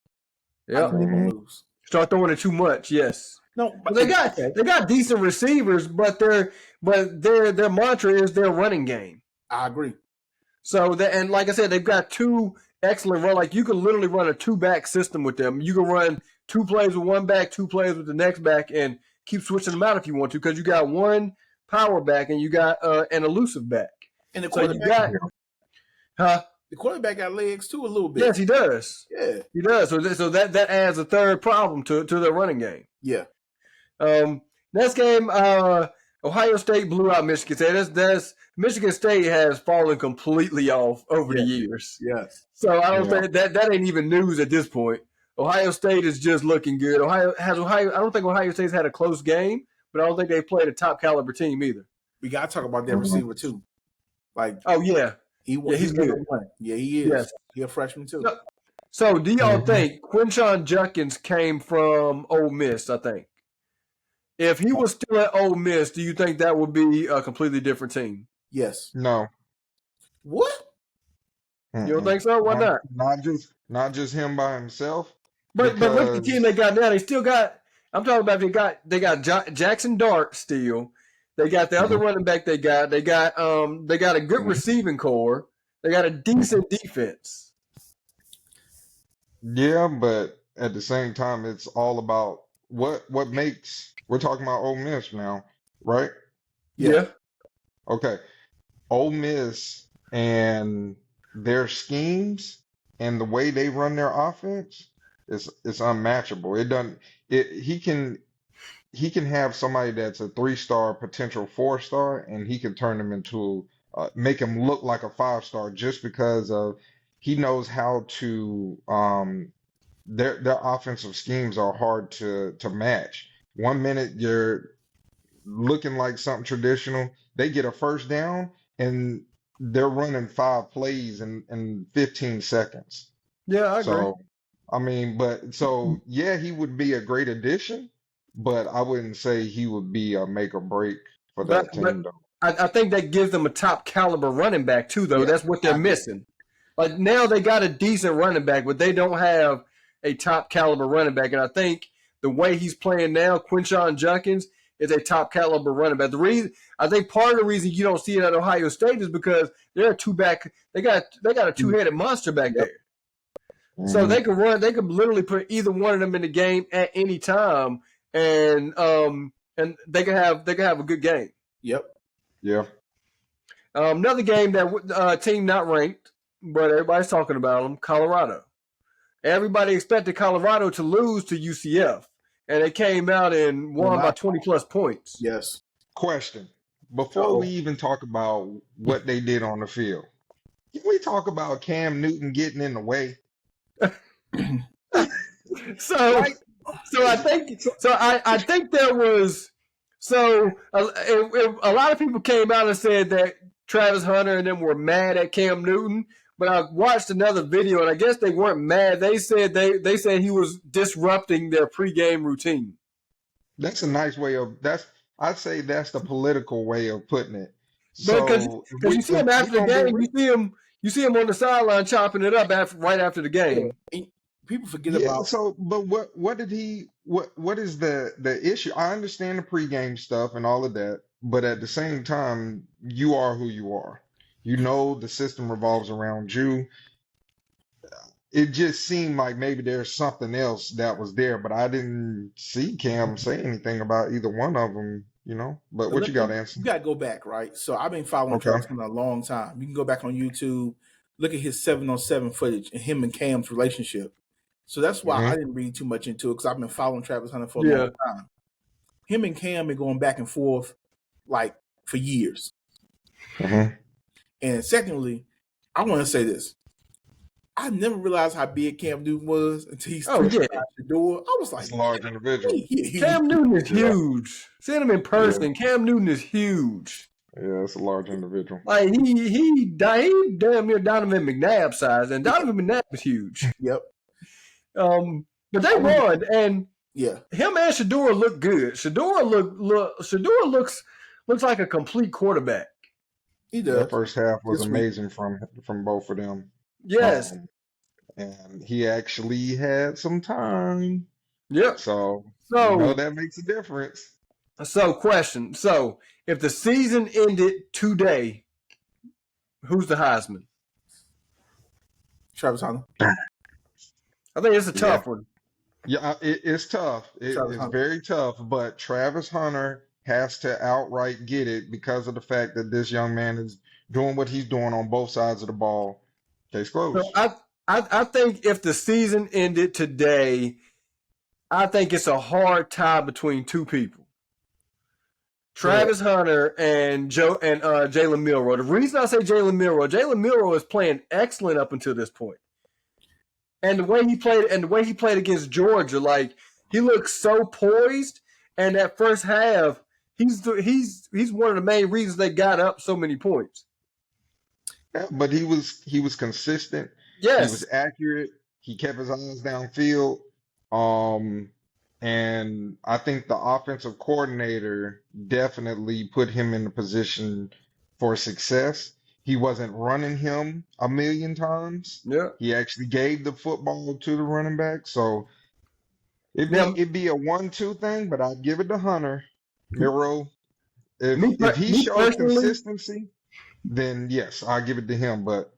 [SPEAKER 3] I
[SPEAKER 2] Yeah,
[SPEAKER 3] think they're gonna lose.
[SPEAKER 2] start throwing it too much. Yes.
[SPEAKER 3] No, but
[SPEAKER 2] They got decent receivers, but their mantra is their running game.
[SPEAKER 3] I agree.
[SPEAKER 2] So and like I said, they've got two excellent run. Like you can literally run a 2-back system with them. You can run 2 plays with one back, 2 plays with the next back, and keep switching them out if you want to, because you got one power back and you got an elusive back.
[SPEAKER 3] And the
[SPEAKER 2] So you
[SPEAKER 3] quarterback,
[SPEAKER 2] got,
[SPEAKER 3] the quarterback got legs too a little bit.
[SPEAKER 2] Yes, he does.
[SPEAKER 3] Yeah.
[SPEAKER 2] He does. So that adds a third problem to their running game.
[SPEAKER 3] Yeah.
[SPEAKER 2] Next game, Ohio State blew out Michigan State. That's Michigan State has fallen completely off over the years.
[SPEAKER 3] Yes.
[SPEAKER 2] So I don't think that ain't even news at this point. Ohio State is just looking good. I don't think Ohio State's had a close game, but I don't think they've played a top caliber team either.
[SPEAKER 3] We gotta talk about that receiver too. Like,
[SPEAKER 2] oh yeah,
[SPEAKER 3] he's
[SPEAKER 2] good.
[SPEAKER 3] Yeah, he is.
[SPEAKER 2] Yes.
[SPEAKER 3] He's a freshman too.
[SPEAKER 2] So do y'all think Quinshon Judkins came from Ole Miss? I think if he was still at Ole Miss, do you think that would be a completely different team?
[SPEAKER 3] Yes.
[SPEAKER 4] No.
[SPEAKER 3] What?
[SPEAKER 2] You don't think so? Why not?
[SPEAKER 4] Not just him by himself.
[SPEAKER 2] But look at the team they got now. They still got. I'm talking about they got Jackson Dart still. They got the other running back they got. They got a good receiving core. They got a decent defense.
[SPEAKER 4] Yeah, but at the same time, it's all about what makes. We're talking about Ole Miss now, right?
[SPEAKER 2] Yeah.
[SPEAKER 4] Okay. Ole Miss and their schemes and the way they run their offense is unmatchable. He can have somebody that's a 3-star, potential 4-star, and he can turn them into make him look like a 5-star just because of he knows how to their offensive schemes are hard to match. 1 minute you're looking like something traditional, they get a first down and they're running 5 plays in 15 seconds.
[SPEAKER 2] Yeah, I agree.
[SPEAKER 4] So, I mean, he would be a great addition, but I wouldn't say he would be a make or break for that team, though.
[SPEAKER 2] I think that gives them a top caliber running back, too, though. Yeah, that's what they're missing. Like, now they got a decent running back, but they don't have a top caliber running back. And I think the way he's playing now, Quinshon Judkins, is a top caliber running back. I think part of the reason you don't see it at Ohio State is because they're a 2-back. They got a 2-headed monster back there. So they can run. They could literally put either one of them in the game at any time, and they can have a good game.
[SPEAKER 3] Yep.
[SPEAKER 4] Yeah.
[SPEAKER 2] Another game that team not ranked, but everybody's talking about them. Colorado. Everybody expected Colorado to lose to UCF, and they came out and won by 20+ points.
[SPEAKER 3] Yes.
[SPEAKER 4] Question: before we even talk about what they did on the field, can we talk about Cam Newton getting in the way?
[SPEAKER 2] I think there was a lot of people came out and said that Travis Hunter and them were mad at Cam Newton, but I watched another video and I guess they weren't mad. They said he was disrupting their pregame routine.
[SPEAKER 4] That's a nice way of I'd say that's the political way of putting it.
[SPEAKER 2] Because you see him after the game, you see him on the sideline chopping it up right after the game.
[SPEAKER 3] People forget about.
[SPEAKER 4] So, but what did he? What is the issue? I understand the pregame stuff and all of that, but at the same time, you are who you are. You know the system revolves around you. It just seemed like maybe there's something else that was there, but I didn't see Cam say anything about either one of them. You know, but so what you got to answer?
[SPEAKER 3] You got to go back, right? So I've been following Travis for a long time. You can go back on YouTube, look at his 7-on-7 footage and him and Cam's relationship. So that's why I didn't read too much into it because I've been following Travis Hunter for a long time. Him and Cam been going back and forth like for years. And secondly, I want to say this. I never realized how big Cam Newton was until he stood outside the door. I was like,
[SPEAKER 4] he's a large individual.
[SPEAKER 2] Cam Newton is huge. Seeing him in person, Cam Newton is huge.
[SPEAKER 4] Yeah, it's a large individual.
[SPEAKER 2] Like he damn near Donovan McNabb size, and Donovan McNabb is huge.
[SPEAKER 3] Yep.
[SPEAKER 2] But they won, and
[SPEAKER 3] Yeah,
[SPEAKER 2] him and Shador look good. Shador looks like a complete quarterback.
[SPEAKER 3] he
[SPEAKER 4] That
[SPEAKER 3] does.
[SPEAKER 4] first half was
[SPEAKER 3] This week.
[SPEAKER 4] amazing from both of them.
[SPEAKER 2] Yes.
[SPEAKER 4] And he actually had some time.
[SPEAKER 2] Yep.
[SPEAKER 4] So
[SPEAKER 2] So
[SPEAKER 4] that makes a difference.
[SPEAKER 2] So, question. So, if the season ended today, who's the Heisman?
[SPEAKER 3] Travis Hunter.
[SPEAKER 2] I think it's a tough one.
[SPEAKER 4] Yeah, it's tough. It's very tough, but Travis Hunter has to outright get it because of the fact that this young man is doing what he's doing on both sides of the ball. Case closed.
[SPEAKER 2] So I think if the season ended today, I think it's a hard tie between two people. Travis Hunter and Jalen Milroe. The reason I say Jalen Milroe is playing excellent up until this point. And the way he played against Georgia, like he looks so poised. And that first half, he's one of the main reasons they got up so many points.
[SPEAKER 4] Yeah, but he was consistent.
[SPEAKER 2] Yes.
[SPEAKER 4] He was accurate. He kept his eyes downfield. And I think the offensive coordinator definitely put him in the position for success. He wasn't running him a million times.
[SPEAKER 2] Yeah.
[SPEAKER 4] He actually gave the football to the running back. So it'd be a 1-2 thing, but I'd give it to Hunter. Milroe. If he showed consistency, then yes, I'll give it to him. But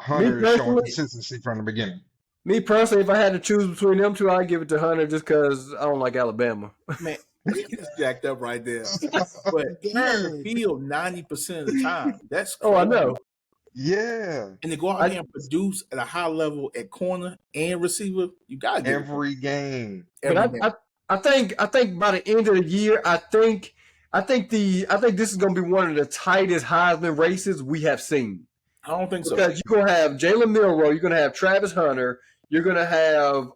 [SPEAKER 4] Hunter is showing consistency from the beginning.
[SPEAKER 2] Me personally, if I had to choose between them two, I'd give it to Hunter just because I don't like Alabama.
[SPEAKER 3] Man, he's jacked up right there. But he on the field 90% of the time. That's crazy.
[SPEAKER 2] Oh, I know.
[SPEAKER 4] Yeah.
[SPEAKER 3] And to go out there and produce at a high level at corner and receiver, you got to get
[SPEAKER 4] every game.
[SPEAKER 2] But I think by the end of the year, I think this is going to be one of the tightest Heisman races we have seen.
[SPEAKER 3] I don't think so.
[SPEAKER 2] Because you're going to have Jalen Milroe, you're going to have Travis Hunter, you're going to have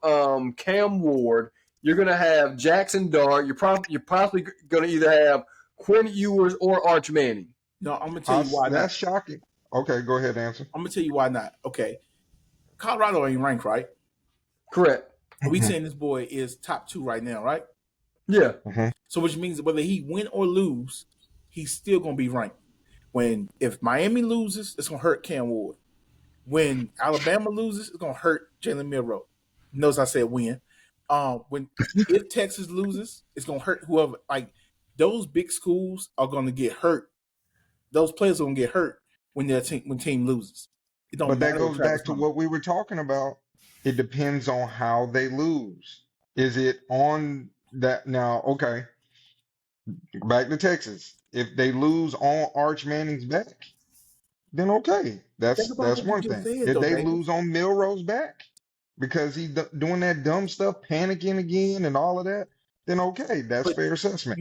[SPEAKER 2] Cam Ward, you're going to have Jackson Dart, you're probably going to either have Quinn Ewers or Arch Manning.
[SPEAKER 3] No, I'm going to tell you why
[SPEAKER 4] that's shocking. Okay, go ahead, answer.
[SPEAKER 3] I'm going to tell you why not. Okay. Colorado ain't ranked, right?
[SPEAKER 2] Correct.
[SPEAKER 3] We saying this boy is top 2 right now, right?
[SPEAKER 2] Yeah.
[SPEAKER 3] So which means whether he win or lose, he's still going to be ranked. If Miami loses, it's going to hurt Cam Ward. When Alabama loses, it's going to hurt Jalen Milroe. Notice I said win. If Texas loses, it's going to hurt whoever. Like those big schools are going to get hurt. Those players are going to get hurt when team loses.
[SPEAKER 4] But that goes back to what we were talking about. It depends on how they lose. Is it on that now? Okay, back to Texas. If they lose on Arch Manning's back, then okay, that's one thing. If they lose on Milroe's back because he's doing that dumb stuff, panicking again, and all of that, then okay, that's fair assessment.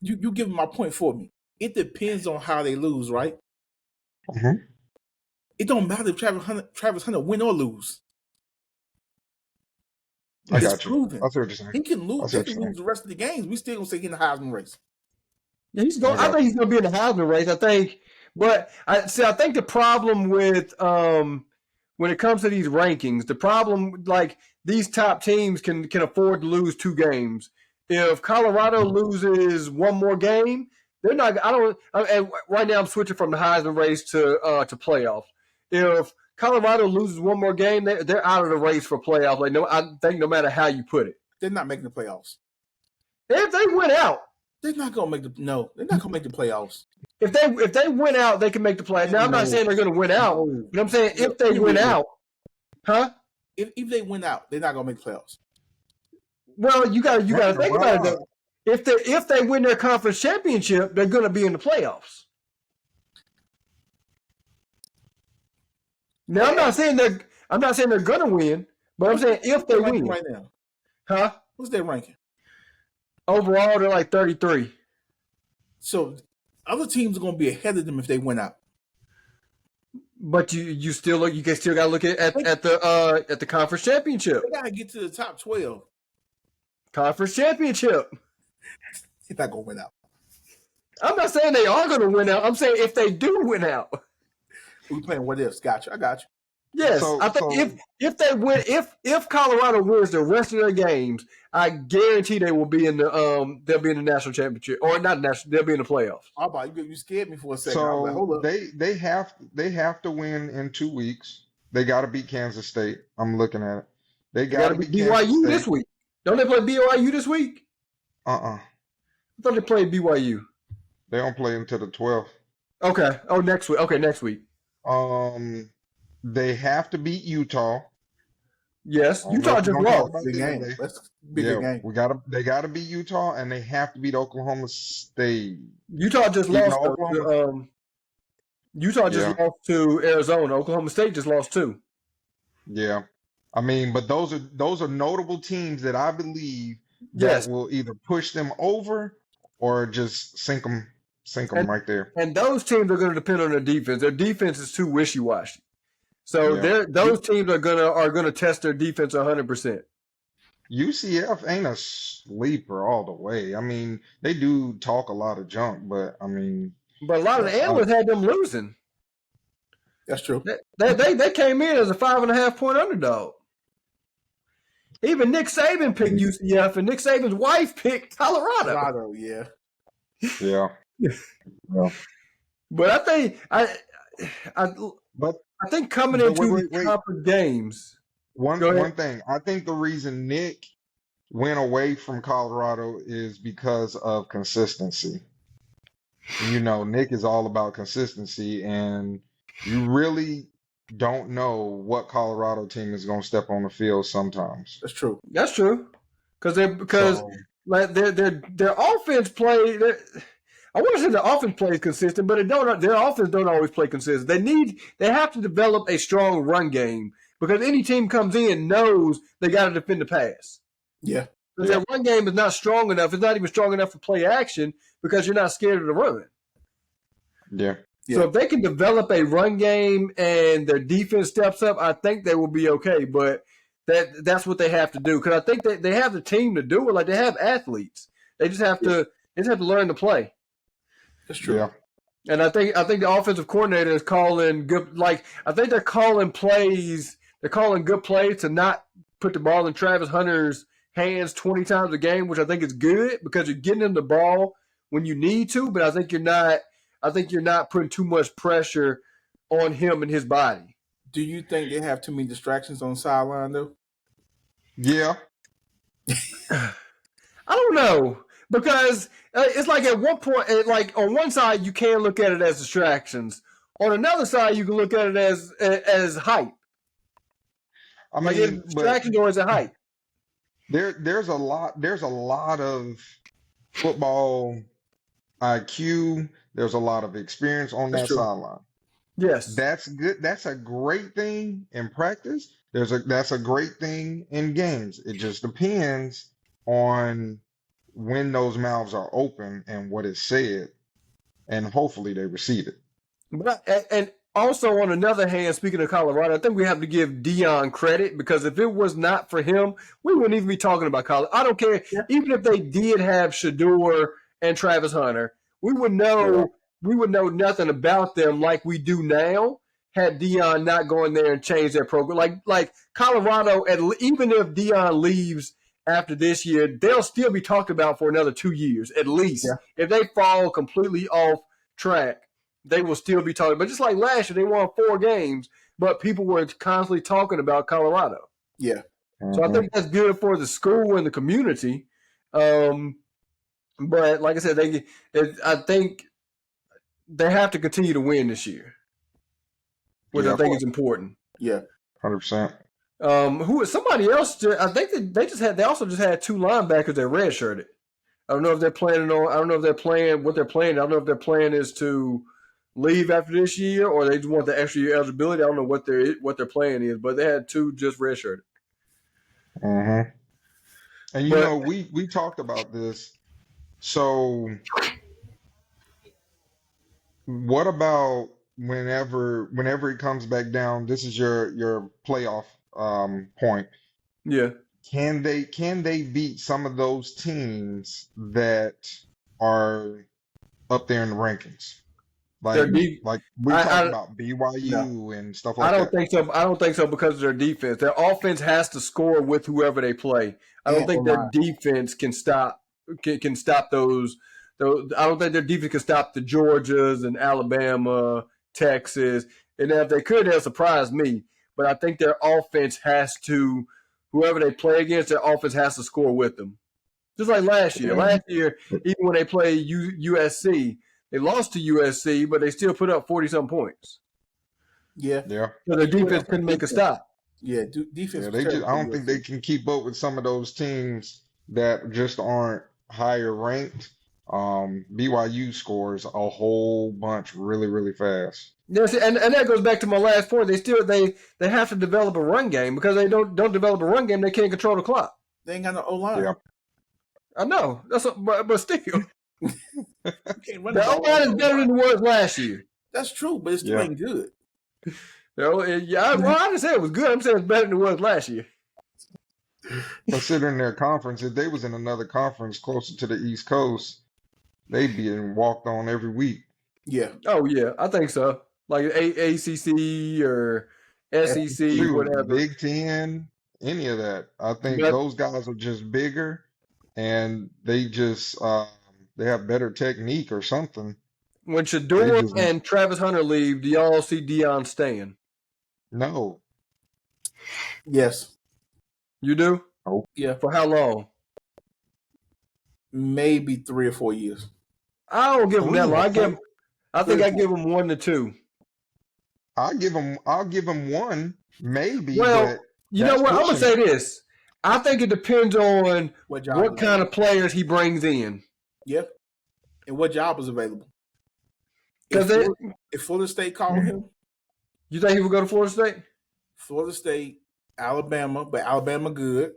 [SPEAKER 3] You give my point for me. It depends on how they lose, right? It don't matter if Travis Hunter win or lose.
[SPEAKER 4] I got you.
[SPEAKER 3] Proven.
[SPEAKER 4] I see what you're saying.
[SPEAKER 3] He can lose. He can lose the rest of the games. We still gonna say he in the Heisman race.
[SPEAKER 2] Yeah, I think he's going to be in the Heisman race. I think, but I think the problem with when it comes to these rankings, the problem like these top teams can afford to lose 2 games. If Colorado loses one more game, they're not. And right now I'm switching from the Heisman race to playoffs. If Colorado loses one more game, they're out of the race for playoffs. Like I think no matter how you put it,
[SPEAKER 3] they're not making the playoffs.
[SPEAKER 2] If they win out.
[SPEAKER 3] They're not gonna make the playoffs.
[SPEAKER 2] If they win out, they can make the playoffs. Now I'm not saying they're gonna win out, but I'm saying if they win out,
[SPEAKER 3] If they win out, they're not gonna make the playoffs.
[SPEAKER 2] Well, you gotta think about it though. If they win their conference championship, they're gonna be in the playoffs. Now I'm not saying they're gonna win, but I'm saying if they win
[SPEAKER 3] right now. What's their ranking?
[SPEAKER 2] Overall, they're like 33.
[SPEAKER 3] So other teams are going to be ahead of them if they win out.
[SPEAKER 2] But you still got to look at the conference championship.
[SPEAKER 3] They got to get to the top 12.
[SPEAKER 2] Conference championship.
[SPEAKER 3] They're not going to win out.
[SPEAKER 2] I'm not saying they are going to win out. I'm saying if they do win out.
[SPEAKER 3] We playing what ifs. Gotcha. I got you.
[SPEAKER 2] Yes,
[SPEAKER 4] So
[SPEAKER 2] I think
[SPEAKER 4] so
[SPEAKER 2] if they win, if Colorado wins the rest of their games, I guarantee they will be in the they'll be in the national championship or not national. They'll be in the playoffs.
[SPEAKER 3] How about you scared me for a second. I was like,
[SPEAKER 4] so
[SPEAKER 3] hold up.
[SPEAKER 4] they have to win in 2 weeks. They got to beat Kansas State. I'm looking at it. They
[SPEAKER 2] They
[SPEAKER 4] got
[SPEAKER 2] got
[SPEAKER 4] to
[SPEAKER 2] to
[SPEAKER 4] beat
[SPEAKER 2] be
[SPEAKER 4] Kansas
[SPEAKER 2] BYU
[SPEAKER 4] State.
[SPEAKER 2] this week. Don't they play BYU this week?
[SPEAKER 4] Uh-uh.
[SPEAKER 2] I thought they played BYU.
[SPEAKER 4] They don't play until the 12th.
[SPEAKER 2] Okay. Oh, next week. Okay, next week.
[SPEAKER 4] They have to beat Utah.
[SPEAKER 2] Yes,
[SPEAKER 4] I don't know
[SPEAKER 2] Utah
[SPEAKER 4] if we're
[SPEAKER 2] just
[SPEAKER 4] gonna talk
[SPEAKER 2] lost.
[SPEAKER 4] about
[SPEAKER 3] Big
[SPEAKER 4] that
[SPEAKER 3] game.
[SPEAKER 4] today.
[SPEAKER 3] That's a bigger
[SPEAKER 4] Yeah,
[SPEAKER 3] game.
[SPEAKER 4] they gotta beat Utah, and they have to beat Oklahoma State.
[SPEAKER 2] Utah just
[SPEAKER 4] Even
[SPEAKER 2] lost.
[SPEAKER 4] though Oklahoma,
[SPEAKER 2] Utah just
[SPEAKER 4] yeah,
[SPEAKER 2] lost to Arizona. Oklahoma State just lost too.
[SPEAKER 4] yeah. I mean, but those are notable teams that I believe that
[SPEAKER 2] Yes,
[SPEAKER 4] will either push them over or just sink them
[SPEAKER 2] and
[SPEAKER 4] right there.
[SPEAKER 2] and those teams are going to depend on their defense. Their defense is too wishy washy. So
[SPEAKER 4] Yeah.
[SPEAKER 2] those teams are gonna test their defense 100%.
[SPEAKER 4] UCF ain't a sleeper all the way. I mean, they do talk a lot of junk, but I mean,
[SPEAKER 2] But a lot of the analysts had them losing.
[SPEAKER 3] That's true.
[SPEAKER 2] They came in as a 5.5 point underdog. Even Nick Saban picked UCF, and Nick Saban's wife picked Colorado.
[SPEAKER 3] Colorado, yeah.
[SPEAKER 4] yeah. Yeah.
[SPEAKER 2] But I think
[SPEAKER 4] But
[SPEAKER 2] I think coming
[SPEAKER 4] But
[SPEAKER 2] into
[SPEAKER 4] wait.
[SPEAKER 2] the conference games.
[SPEAKER 4] One
[SPEAKER 2] Go ahead.
[SPEAKER 4] one thing, I think the reason Nick went away from Colorado is because of consistency. You know, Nick is all about consistency, and you really don't know what Colorado team is going to step on the field sometimes.
[SPEAKER 3] That's true.
[SPEAKER 2] That's true. Because
[SPEAKER 4] So,
[SPEAKER 2] like their offense play. I want to say their offense plays consistent, but their offense don't always play consistent. They have to develop a strong run game because any team comes in knows they got to defend the pass.
[SPEAKER 3] Yeah.
[SPEAKER 2] Because their run game is not strong enough. It's not even strong enough for play action because you're not scared of the run.
[SPEAKER 4] yeah.
[SPEAKER 3] Yeah.
[SPEAKER 2] So if they can develop a run game and their defense steps up, I think they will be okay. But that's what they have to do because I think they have the team to do it. Like they have athletes. They just have to learn to play.
[SPEAKER 3] That's true.
[SPEAKER 4] Yeah.
[SPEAKER 2] And I think the offensive coordinator is calling good. Like I think they're calling plays. They're calling good plays to not put the ball in Travis Hunter's hands 20 times a game, which I think is good because you're getting him the ball when you need to. But I think you're not. I think you're not putting too much pressure on him and his body.
[SPEAKER 3] Do you think they have too many distractions on the sideline though?
[SPEAKER 4] Yeah.
[SPEAKER 2] I don't know because it's like at one point, like on one side you can look at it as distractions. On another side, you can look at it as hype.
[SPEAKER 4] I
[SPEAKER 2] Like
[SPEAKER 4] mean,
[SPEAKER 2] it's distractions or is it hype?
[SPEAKER 4] there's a lot of football IQ. There's a lot of experience on
[SPEAKER 3] That's
[SPEAKER 4] that
[SPEAKER 3] true.
[SPEAKER 4] sideline.
[SPEAKER 2] Yes.
[SPEAKER 4] That's good. That's a great thing in practice. That's a great thing in games. It just depends on when those mouths are open and what is said, and hopefully they receive it.
[SPEAKER 2] And also on another hand, speaking of Colorado, I think we have to give Deion credit because if it was not for him, we wouldn't even be talking about Colorado. I don't care.
[SPEAKER 3] Yeah.
[SPEAKER 2] Even if they did have Shador and Travis Hunter, we would know nothing about them like we do now had Deion not going there and changed their program. Like Colorado, even if Deion leaves after this year, they'll still be talked about for another 2 years at least.
[SPEAKER 3] Yeah.
[SPEAKER 2] If they fall completely off track, they will still be talking. But just like last year, they won 4 games, but people were constantly talking about Colorado.
[SPEAKER 3] Yeah.
[SPEAKER 2] So I think that's good for the school and the community. But like I said, I think they have to continue to win this year, which I think is important.
[SPEAKER 3] Yeah.
[SPEAKER 4] 100%.
[SPEAKER 2] Who is somebody else? I think they also just had 2 linebackers that redshirted. I don't know if they're planning on. I don't know if they're playing what they're playing. I don't know if their plan is to leave after this year or they just want the extra year eligibility. I don't know what their plan is, but they had 2 just redshirted.
[SPEAKER 4] Mm-hmm. And you know, we talked about this. So, what about whenever it comes back down? This is your playoff point.
[SPEAKER 2] Yeah.
[SPEAKER 4] Can they beat some of those teams that are up there in the rankings?
[SPEAKER 2] Their de-
[SPEAKER 4] Like we
[SPEAKER 2] I,
[SPEAKER 4] talk
[SPEAKER 2] I
[SPEAKER 4] about BYU and stuff
[SPEAKER 2] I
[SPEAKER 4] like
[SPEAKER 2] don't
[SPEAKER 4] that.
[SPEAKER 2] think so. I don't think so because of their defense. Their offense has to score with whoever they play. I don't
[SPEAKER 3] And
[SPEAKER 2] think their
[SPEAKER 3] O-line.
[SPEAKER 2] defense can stop those. I don't think their defense can stop the Georgias and Alabama, Texas. And if they could, they'll surprise me. But I think their offense has to, whoever they play against, their offense has to score with them. Just like last year. Last year, even when they played USC, they lost to USC, but they still put up 40-some points.
[SPEAKER 3] Yeah.
[SPEAKER 4] Yeah.
[SPEAKER 2] So their defense couldn't make a stop.
[SPEAKER 3] Yeah, defense.
[SPEAKER 4] Yeah, I don't think they can keep up with some of those teams that just aren't higher ranked. BYU scores a whole bunch really, really fast.
[SPEAKER 2] Yes, and that goes back to my last point. They have to develop a run game because they don't develop a run game. They can't control the clock.
[SPEAKER 3] They ain't got no O-line.
[SPEAKER 4] Yeah.
[SPEAKER 2] I know but still,
[SPEAKER 3] You can't run
[SPEAKER 2] the O-line is better than it was last year.
[SPEAKER 3] That's true, but it still ain't good.
[SPEAKER 2] I didn't say it was good. I'm saying it's better than it was last year.
[SPEAKER 4] Considering their conference, if they was in another conference closer to the East Coast, they'd be getting walked on every week.
[SPEAKER 3] Yeah.
[SPEAKER 2] Oh yeah, I think so. Like ACC or SEC,
[SPEAKER 4] Shoot,
[SPEAKER 2] whatever.
[SPEAKER 4] Big Ten, any of that. I think
[SPEAKER 2] Yep.
[SPEAKER 4] those guys are just bigger, and they just they have better technique or something.
[SPEAKER 2] When
[SPEAKER 4] They
[SPEAKER 2] Shador
[SPEAKER 4] just-
[SPEAKER 2] and Travis Hunter leave, do y'all see Deion staying?
[SPEAKER 4] No,
[SPEAKER 3] Yes.
[SPEAKER 2] You do?
[SPEAKER 3] Yeah.
[SPEAKER 2] For how long?
[SPEAKER 3] Maybe 3 or 4 years.
[SPEAKER 2] I don't give him that long. I think I
[SPEAKER 3] Three.
[SPEAKER 2] give him 1 to 2.
[SPEAKER 4] I'll give them one, maybe.
[SPEAKER 2] Well,
[SPEAKER 4] but
[SPEAKER 2] you know
[SPEAKER 4] that's
[SPEAKER 2] what? I'm gonna
[SPEAKER 4] pushing
[SPEAKER 2] say this. I think it depends on
[SPEAKER 3] What job?
[SPEAKER 2] what kind of players he brings in.
[SPEAKER 3] Yep. And what job is available?
[SPEAKER 2] Because
[SPEAKER 3] If Florida State called him,
[SPEAKER 2] you think he would go to Florida State?
[SPEAKER 3] Florida State, Alabama, but Alabama good.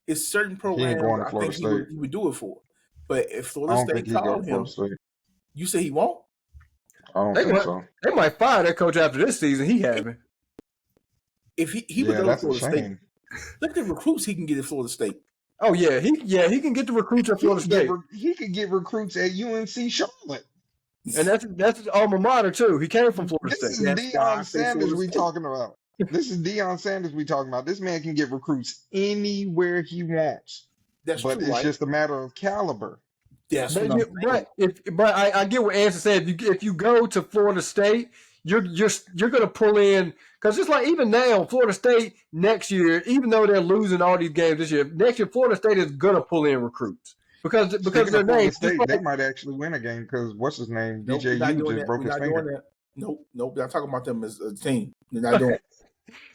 [SPEAKER 3] It's certain programs
[SPEAKER 4] going to
[SPEAKER 3] I
[SPEAKER 4] Florida
[SPEAKER 3] think
[SPEAKER 4] State.
[SPEAKER 3] he would do it for. But if
[SPEAKER 4] I
[SPEAKER 3] Florida
[SPEAKER 4] don't
[SPEAKER 3] State
[SPEAKER 4] think he'd go
[SPEAKER 3] called
[SPEAKER 4] to
[SPEAKER 3] him,
[SPEAKER 4] Florida State.
[SPEAKER 3] you say he won't?
[SPEAKER 4] I don't
[SPEAKER 2] They
[SPEAKER 4] think
[SPEAKER 2] might-
[SPEAKER 4] so.
[SPEAKER 2] They might fire that coach after this season. He having.
[SPEAKER 3] If he would
[SPEAKER 4] Yeah,
[SPEAKER 3] go to
[SPEAKER 4] that's a
[SPEAKER 3] Florida State,
[SPEAKER 4] shame.
[SPEAKER 3] look at the recruits he can get at Florida State.
[SPEAKER 2] Oh yeah, he can get the recruits at Florida State,
[SPEAKER 4] He could get recruits at UNC Charlotte.
[SPEAKER 2] and that's his alma mater too. He came from Florida
[SPEAKER 4] This is
[SPEAKER 2] State.
[SPEAKER 3] That's why I
[SPEAKER 4] Deion
[SPEAKER 3] say
[SPEAKER 4] Sanders
[SPEAKER 3] Florida
[SPEAKER 4] we
[SPEAKER 3] State.
[SPEAKER 4] talking about. This is Deion Sanders we talking about. This man can get recruits anywhere he wants,
[SPEAKER 3] That's
[SPEAKER 4] but
[SPEAKER 3] true,
[SPEAKER 4] it's
[SPEAKER 3] right?
[SPEAKER 4] just a matter of caliber.
[SPEAKER 3] That's what I'm saying.
[SPEAKER 2] But I get what Anson said. If you go to Florida State, you're going to pull in because it's like even now Florida State next year, even though they're losing all these games this year, next year Florida State is going to pull in recruits because
[SPEAKER 4] Speaking
[SPEAKER 2] of their
[SPEAKER 4] of Florida
[SPEAKER 2] name.
[SPEAKER 4] State, they might actually win a game because what's his name?
[SPEAKER 3] Nope, we're not
[SPEAKER 4] DJU
[SPEAKER 3] doing
[SPEAKER 4] just
[SPEAKER 3] that.
[SPEAKER 4] broke
[SPEAKER 3] We're
[SPEAKER 4] his
[SPEAKER 3] not
[SPEAKER 4] finger.
[SPEAKER 3] doing that. Nope. I'm talking about them as a team. They're not doing it.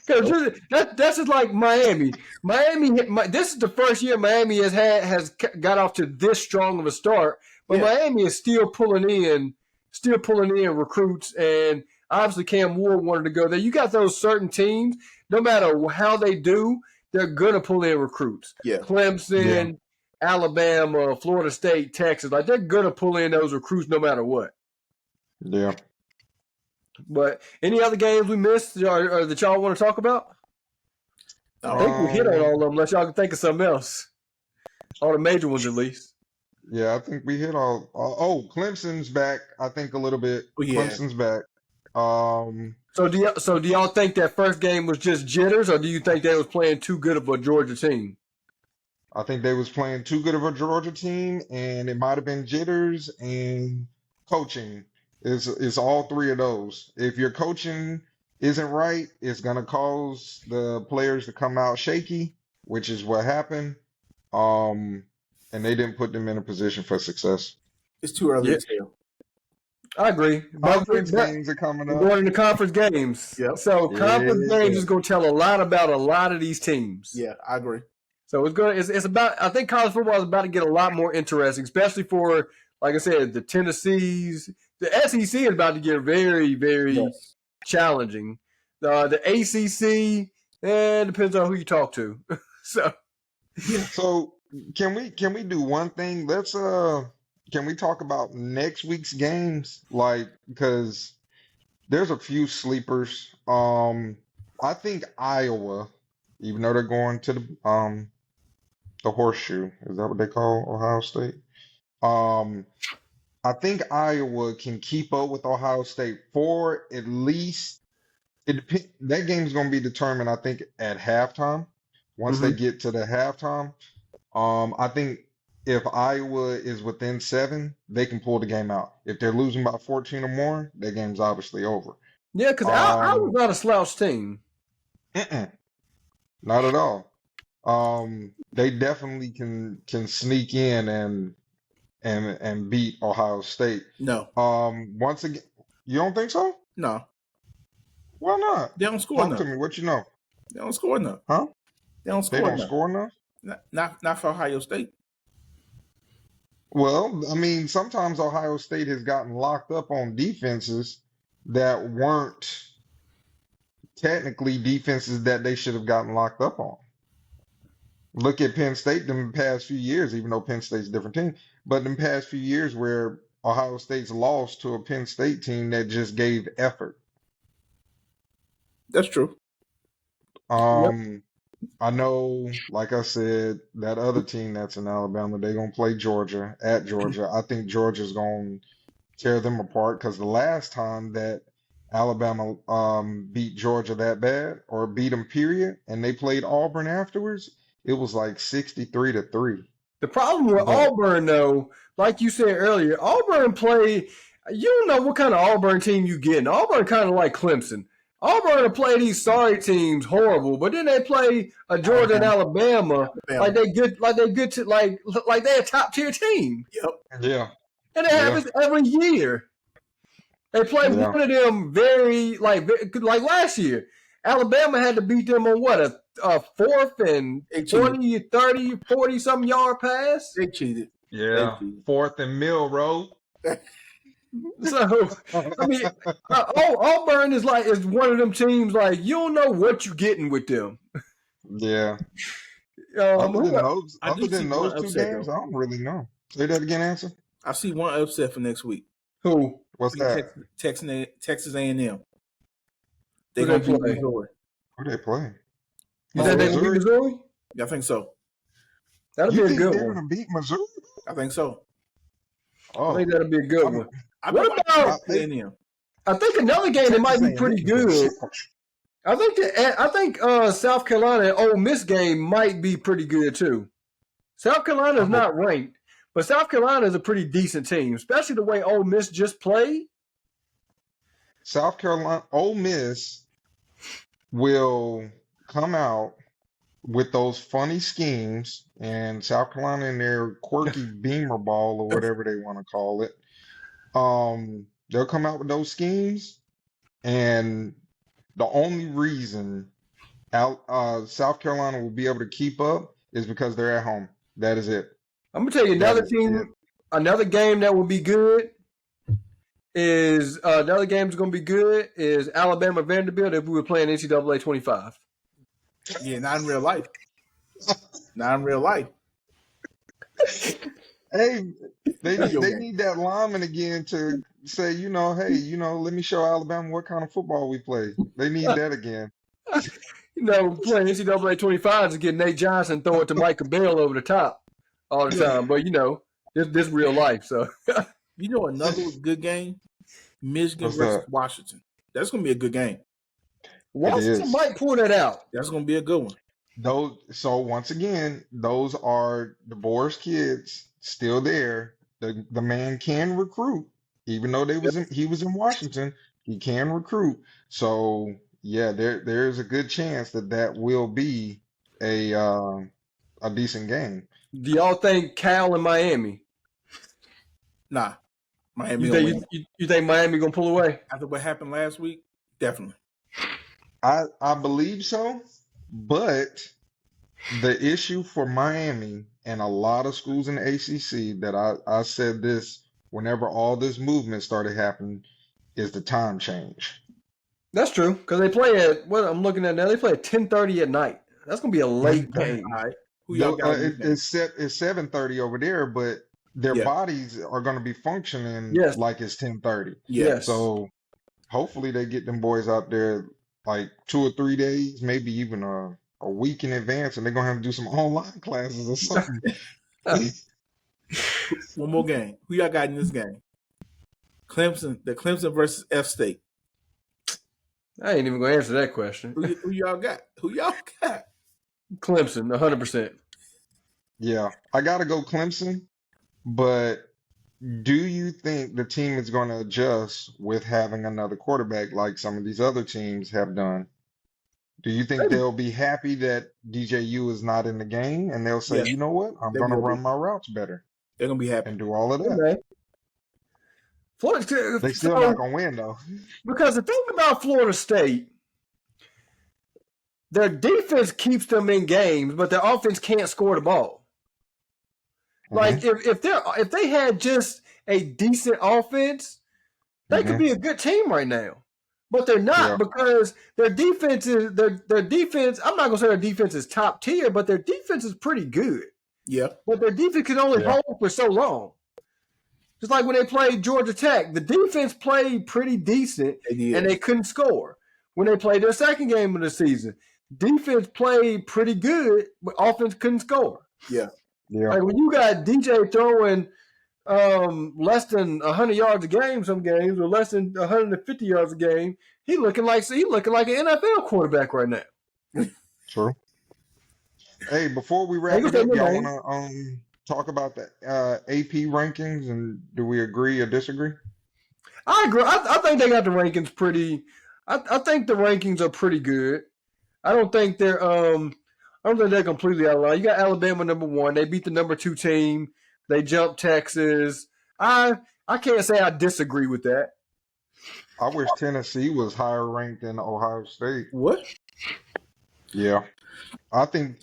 [SPEAKER 2] Because that's just like Miami. This is the first year Miami has got off to this strong of a start, but
[SPEAKER 3] Yeah.
[SPEAKER 2] Miami is still pulling in recruits, and obviously Cam Ward wanted to go there. You got those certain teams, no matter how they do, they're gonna pull in recruits.
[SPEAKER 3] Yeah.
[SPEAKER 2] Clemson, Alabama, Florida State, Texas, like they're gonna pull in those recruits no matter what.
[SPEAKER 4] Yeah.
[SPEAKER 2] But any other games we missed or that y'all want to talk about? I think we hit on all of them, unless y'all can think of something else. All the major ones, at least.
[SPEAKER 4] Yeah, I think we hit all. Oh, Clemson's back. I think a little bit.
[SPEAKER 3] Oh, yeah.
[SPEAKER 4] Clemson's back.
[SPEAKER 2] So do y'all think that first game was just jitters, or do you think they was playing too good of a Georgia team?
[SPEAKER 4] I think they was playing too good of a Georgia team, and it might have been jitters and coaching. It's all three of those. If your coaching isn't right, it's gonna cause the players to come out shaky, which is what happened. And they didn't put them in a position for success.
[SPEAKER 3] It's too early to tell.
[SPEAKER 2] I agree.
[SPEAKER 4] Conference
[SPEAKER 2] But
[SPEAKER 4] games are coming
[SPEAKER 2] we're
[SPEAKER 4] up.
[SPEAKER 2] going into conference games.
[SPEAKER 3] Yep.
[SPEAKER 2] So conference
[SPEAKER 4] Yeah.
[SPEAKER 2] games is going to tell a lot about a lot of these teams.
[SPEAKER 3] Yeah, I agree.
[SPEAKER 2] So it's about. I think college football is about to get a lot more interesting, especially for, like I said, the Tennessees. The SEC is about to get very, very
[SPEAKER 3] Yes.
[SPEAKER 2] challenging. The ACC, it depends on who you talk to. So
[SPEAKER 4] So can we do one thing? Let's can we talk about next week's games? Like, because there's a few sleepers. I think Iowa, even though they're going to the horseshoe, is that what they call Ohio State? I think Iowa can keep up with Ohio State for at least that game's going to be determined, I think, at halftime. Once they
[SPEAKER 2] Mhm.
[SPEAKER 4] get to the halftime, I think if Iowa is within 7, they can pull the game out. If they're losing by 14 or more, that game's obviously over.
[SPEAKER 2] Yeah, because I was not a slouch team.
[SPEAKER 4] Mm-mm, not at all. They definitely can sneak in and beat Ohio State.
[SPEAKER 3] No,
[SPEAKER 4] Once again, you don't think so?
[SPEAKER 3] no,
[SPEAKER 4] Why not?
[SPEAKER 3] they don't score
[SPEAKER 4] Talk
[SPEAKER 3] enough.
[SPEAKER 4] to me. What you know?
[SPEAKER 3] They don't score enough.
[SPEAKER 4] Huh?
[SPEAKER 3] They don't
[SPEAKER 4] They
[SPEAKER 3] score
[SPEAKER 4] don't
[SPEAKER 3] enough.
[SPEAKER 4] score enough?
[SPEAKER 3] Not for Ohio State.
[SPEAKER 4] Well, I mean, sometimes Ohio State has gotten locked up on defenses that weren't technically defenses that they should have gotten locked up on. Look at Penn State in the past few years, even though Penn State's a different team, but in the past few years where Ohio State's lost to a Penn State team that just gave effort.
[SPEAKER 3] That's true.
[SPEAKER 4] I know, like I said, that other team that's in Alabama, they're going to play Georgia at Georgia. I think Georgia's going to tear them apart because the last time that Alabama beat Georgia that bad or beat them, period, and they played Auburn afterwards, it was like 63-3.
[SPEAKER 2] The problem with
[SPEAKER 4] But
[SPEAKER 2] Auburn, though, like you said earlier, Auburn play. You don't know what kind of Auburn team you getting. Auburn kind of like Clemson. Auburn will play these sorry teams horrible, but then they play a Georgia and Alabama like they good to like they're a top tier team,
[SPEAKER 3] Yep.
[SPEAKER 4] yeah,
[SPEAKER 2] and it happens every year. They play
[SPEAKER 4] yeah,
[SPEAKER 2] one of them very like last year. Alabama had to beat them on what a fourth and
[SPEAKER 3] They cheated.
[SPEAKER 2] 20, 30, 40 some yard pass.
[SPEAKER 3] They cheated.
[SPEAKER 4] yeah.
[SPEAKER 3] They cheated.
[SPEAKER 4] 4th and Milroe.
[SPEAKER 2] So I mean, Auburn is one of them teams like you don't know what you're getting with them.
[SPEAKER 4] Yeah.
[SPEAKER 2] Who
[SPEAKER 3] I do
[SPEAKER 4] Other
[SPEAKER 3] see
[SPEAKER 4] than
[SPEAKER 3] one
[SPEAKER 4] those two
[SPEAKER 3] upset,
[SPEAKER 4] games,
[SPEAKER 3] though.
[SPEAKER 4] I don't really know. Say that again, answer.
[SPEAKER 3] I see one upset for next week.
[SPEAKER 2] who
[SPEAKER 4] What's that?
[SPEAKER 3] Texas A&M.
[SPEAKER 2] Who
[SPEAKER 3] They're gonna
[SPEAKER 2] they
[SPEAKER 3] beat
[SPEAKER 2] play?
[SPEAKER 3] Missouri.
[SPEAKER 4] Who they play?
[SPEAKER 2] You think they can beat Missouri?
[SPEAKER 3] I think so.
[SPEAKER 2] That'll
[SPEAKER 4] You
[SPEAKER 2] be a
[SPEAKER 4] think
[SPEAKER 2] good
[SPEAKER 4] they're
[SPEAKER 2] one.
[SPEAKER 4] gonna beat Missouri?
[SPEAKER 3] I think so.
[SPEAKER 2] I
[SPEAKER 4] Oh,
[SPEAKER 2] think that'll be a good
[SPEAKER 4] I'm-
[SPEAKER 2] one.
[SPEAKER 3] What
[SPEAKER 2] about
[SPEAKER 3] A&M?
[SPEAKER 2] I think another game that might be pretty good. I think South Carolina and Ole Miss game might be pretty good too. South Carolina is not ranked, but South Carolina is a pretty decent team, especially the way Ole Miss just played.
[SPEAKER 4] South Carolina, Ole Miss will come out with those funny schemes, and South Carolina in their quirky beamer ball or whatever they want to call it. They'll come out with those schemes, and the only reason South Carolina will be able to keep up is because they're at home. That is it.
[SPEAKER 2] I'm gonna tell you
[SPEAKER 4] That
[SPEAKER 2] another
[SPEAKER 4] is
[SPEAKER 2] team,
[SPEAKER 4] it.
[SPEAKER 2] another game that will be good is another game's gonna be good is Alabama Vanderbilt if we were playing NCAA 25.
[SPEAKER 3] Yeah, not in real life. Not in real life.
[SPEAKER 4] Hey, they need that lineman again to say, hey, let me show Alabama what kind of football we play. They need that again.
[SPEAKER 2] Playing NCAA 25 is get Nate Johnson and throw it to Michael Bell over the top all the time. But this real life. So
[SPEAKER 3] Another good game? Michigan
[SPEAKER 4] What's
[SPEAKER 3] versus
[SPEAKER 4] that?
[SPEAKER 3] Washington. That's gonna be a good game.
[SPEAKER 2] Washington
[SPEAKER 4] is.
[SPEAKER 2] might pull that out.
[SPEAKER 3] That's gonna be a good one.
[SPEAKER 4] So once again, those are the Boers kids still there. The man can recruit, even though he was in Washington. He can recruit. So yeah, there's a good chance that will be a decent game.
[SPEAKER 2] Do y'all think Cal and Miami?
[SPEAKER 3] Nah. Miami
[SPEAKER 2] You
[SPEAKER 3] gonna
[SPEAKER 2] think
[SPEAKER 3] win.
[SPEAKER 2] you think Miami gonna pull away?
[SPEAKER 3] After what happened last week, definitely.
[SPEAKER 4] I believe so, but the issue for Miami and a lot of schools in the ACC that I said this whenever all this movement started happening is the time change.
[SPEAKER 2] That's true because they play at what I'm looking at now. They play at 10:30 at night. That's gonna be a late game.
[SPEAKER 3] All right. Who y'all got?
[SPEAKER 4] It's 7:30 over there, but their bodies are going to be functioning like it's 10:30.
[SPEAKER 2] Yes.
[SPEAKER 4] So hopefully they get them boys out there like 2 or 3 days, maybe even a week in advance, and they're gonna have to do some online classes or something.
[SPEAKER 3] One more game. Who y'all got in this game? The Clemson versus F State.
[SPEAKER 2] I ain't even gonna answer that question.
[SPEAKER 3] Who y'all got?
[SPEAKER 2] Clemson, 100%.
[SPEAKER 4] Yeah, I gotta go Clemson, but do you think the team is going to adjust with having another quarterback like some of these other teams have done? Do you think they'll be happy that DJU is not in the game and they'll say,
[SPEAKER 3] Yeah.
[SPEAKER 4] you know what, I'm
[SPEAKER 3] They
[SPEAKER 4] going to
[SPEAKER 3] will
[SPEAKER 4] run
[SPEAKER 3] be.
[SPEAKER 4] my routes better
[SPEAKER 3] They're gonna be happy.
[SPEAKER 4] and do all of that?
[SPEAKER 2] Okay. Florida,
[SPEAKER 4] They still not going to win though.
[SPEAKER 2] Because the thing about Florida State, their defense keeps them in games, but their offense can't score the ball. Like if they had just a decent offense, they could be a good team right now. But they're not because their defense is their defense. I'm not gonna say their defense is top tier, but their defense is pretty good.
[SPEAKER 3] Yeah.
[SPEAKER 2] But their defense can only hold for so long. Just like when they played Georgia Tech, the defense played pretty decent and they couldn't score. When they played their second game of the season, defense played pretty good, but offense couldn't score.
[SPEAKER 3] Yeah.
[SPEAKER 4] Yeah.
[SPEAKER 2] Like when you got DJ throwing less than 100 yards a game some games or less than 150 yards a game, he looking like an NFL quarterback right now.
[SPEAKER 4] True. Hey, before we wrap it up, y'all want to talk about the AP rankings, and do we agree or disagree?
[SPEAKER 2] I agree. I think they got the rankings pretty. I think the rankings are pretty good. I don't think they're completely out of line. You got Alabama number 1. They beat the number 2 team. They jumped Texas. I can't say I disagree with that.
[SPEAKER 4] I wish Tennessee was higher ranked than Ohio State.
[SPEAKER 3] What?
[SPEAKER 4] Yeah. I think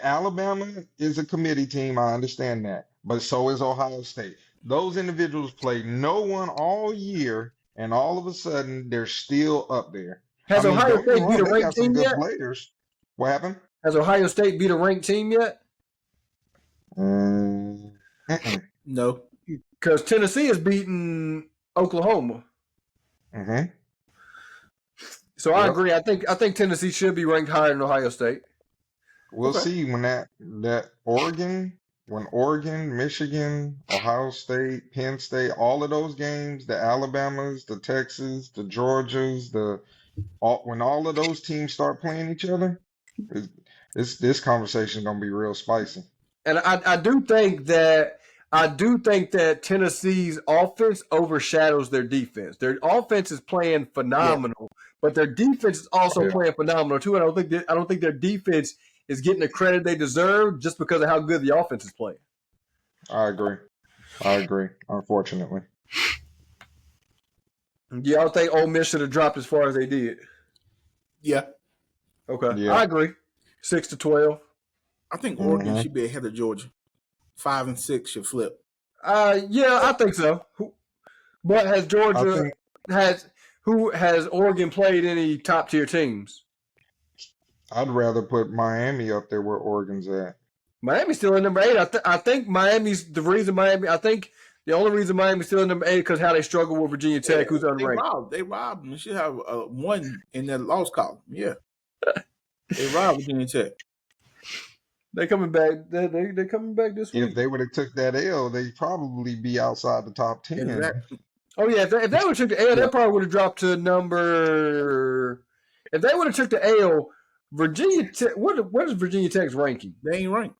[SPEAKER 4] Alabama is a committee team. I understand that. But so is Ohio State. Those individuals played no one all year, and all of a sudden they're still up there.
[SPEAKER 2] Has Ohio State beat a ranked team yet?
[SPEAKER 4] Players. What happened?
[SPEAKER 2] Has Ohio State beat a ranked team yet?
[SPEAKER 3] No.
[SPEAKER 2] Because Tennessee has beaten Oklahoma. So I agree. I think Tennessee should be ranked higher than Ohio State.
[SPEAKER 4] We'll see when that Oregon, Michigan, Ohio State, Penn State, all of those games, the Alabamas, the Texas, the Georgias, when all of those teams start playing each other, this conversation is gonna be real spicy.
[SPEAKER 2] And I do think that Tennessee's offense overshadows their defense. Their offense is playing phenomenal, but their defense is also playing phenomenal too. And I don't think their defense is getting the credit they deserve just because of how good the offense is playing.
[SPEAKER 4] I agree. Unfortunately.
[SPEAKER 2] Yeah, I think Ole Miss should have dropped as far as they did.
[SPEAKER 3] Yeah.
[SPEAKER 2] Okay.
[SPEAKER 4] Yeah.
[SPEAKER 2] I agree. 6-12.
[SPEAKER 3] I think Oregon should be ahead of Georgia. 5 and 6 should flip.
[SPEAKER 2] Yeah, I think so. But has Oregon played any top tier teams?
[SPEAKER 4] I'd rather put Miami up there where Oregon's at.
[SPEAKER 2] Miami's still in number 8. I think Miami's the reason Miami. I think the only reason Miami's still in number 8 because how they struggle with Virginia Tech, who's unranked.
[SPEAKER 3] They robbed them. They should have 1 in that loss column. Yeah, they robbed Virginia Tech.
[SPEAKER 2] They coming back. They coming back this week.
[SPEAKER 4] If they would have took that L, they'd probably be outside the top 10.
[SPEAKER 3] Exactly.
[SPEAKER 2] Oh yeah, if they would have took the L, they probably would have dropped to number. If they would have took the L, Virginia Tech. What is Virginia Tech's ranking?
[SPEAKER 3] They ain't ranked.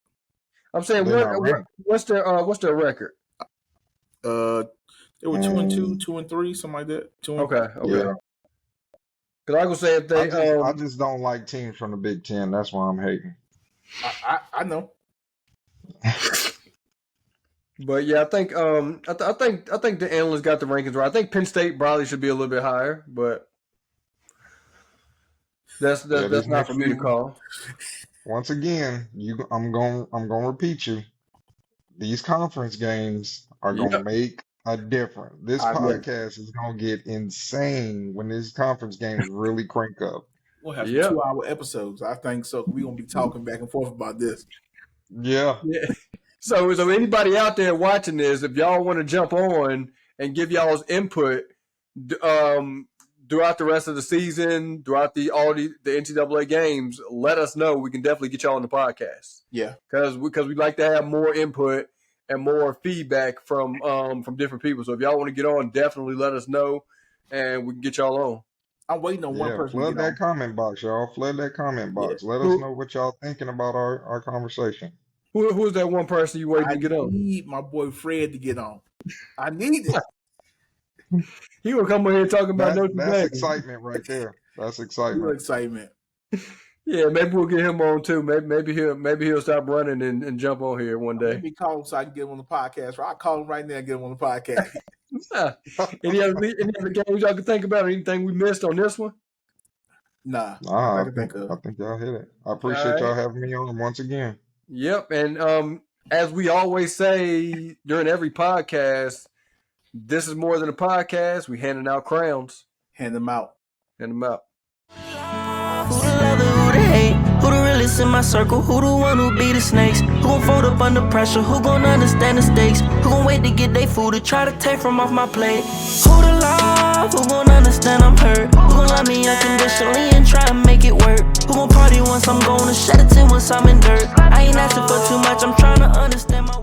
[SPEAKER 2] I'm saying what's their record?
[SPEAKER 3] They were 2-2, 2-3, something like that.
[SPEAKER 2] Okay.
[SPEAKER 4] Yeah.
[SPEAKER 2] Because I was say if they.
[SPEAKER 4] I just don't like teams from the Big Ten. That's why I'm hating.
[SPEAKER 3] I know.
[SPEAKER 2] But yeah, I think the analysts got the rankings right. I think Penn State probably should be a little bit higher, but that's not for me to call.
[SPEAKER 4] Once again, I'm going to repeat you. These conference games are going to make a difference. This podcast is going to get insane when these conference games really crank up.
[SPEAKER 3] We'll have 2-hour episodes. I think so. We're going to be talking back and forth about this.
[SPEAKER 4] Yeah.
[SPEAKER 2] So anybody out there watching this, if y'all want to jump on and give y'all's input throughout the rest of the season, throughout the NCAA games, let us know. We can definitely get y'all on the podcast.
[SPEAKER 3] Yeah.
[SPEAKER 2] Because we like to have more input and more feedback from different people. So if y'all want to get on, definitely let us know, and we can get y'all on.
[SPEAKER 3] I'm waiting on one
[SPEAKER 4] Yeah,
[SPEAKER 3] person to
[SPEAKER 4] flood
[SPEAKER 3] get on.
[SPEAKER 4] that comment box, y'all. Flood that comment box.
[SPEAKER 3] Yeah.
[SPEAKER 4] Let us know what y'all thinking about our conversation.
[SPEAKER 2] Who's that one person you waiting
[SPEAKER 3] I
[SPEAKER 2] to get on?
[SPEAKER 3] need my boy Fred to get on. I need it.
[SPEAKER 2] He gonna come on here talking about Notre
[SPEAKER 4] That's
[SPEAKER 2] Dame.
[SPEAKER 4] excitement right there. That's
[SPEAKER 3] Real
[SPEAKER 4] excitement.
[SPEAKER 3] excitement.
[SPEAKER 2] Yeah, maybe we'll get him on too. Maybe he'll stop running and jump on here one
[SPEAKER 3] Let
[SPEAKER 2] day.
[SPEAKER 3] me call him so I can get him on the podcast. I'll call him right now and get him on the podcast.
[SPEAKER 2] Any other games y'all can think about? Or anything we missed on this one?
[SPEAKER 3] Nah,
[SPEAKER 4] Nah,
[SPEAKER 3] I can think of.
[SPEAKER 4] I think y'all hit it. I appreciate y'all having me on once again.
[SPEAKER 2] Yep, and as we always say during every podcast, this is more than a podcast. We handing out crowns.
[SPEAKER 3] Hand them out.
[SPEAKER 2] Hand them out.
[SPEAKER 1] Who the lover, who the hate? Who the realest in my circle? Who the one who be the snakes? Who gon' fold up under pressure? Who gon' understand the stakes? Who gon' wait to get they food to try to take from off my plate? Who the love? Who gon' understand I'm hurt? Who gon' love me unconditionally and try to make it work? Who gon' party once I'm gone and shed a tear once I'm in dirt? I ain't asking for too much, I'm trying to understand my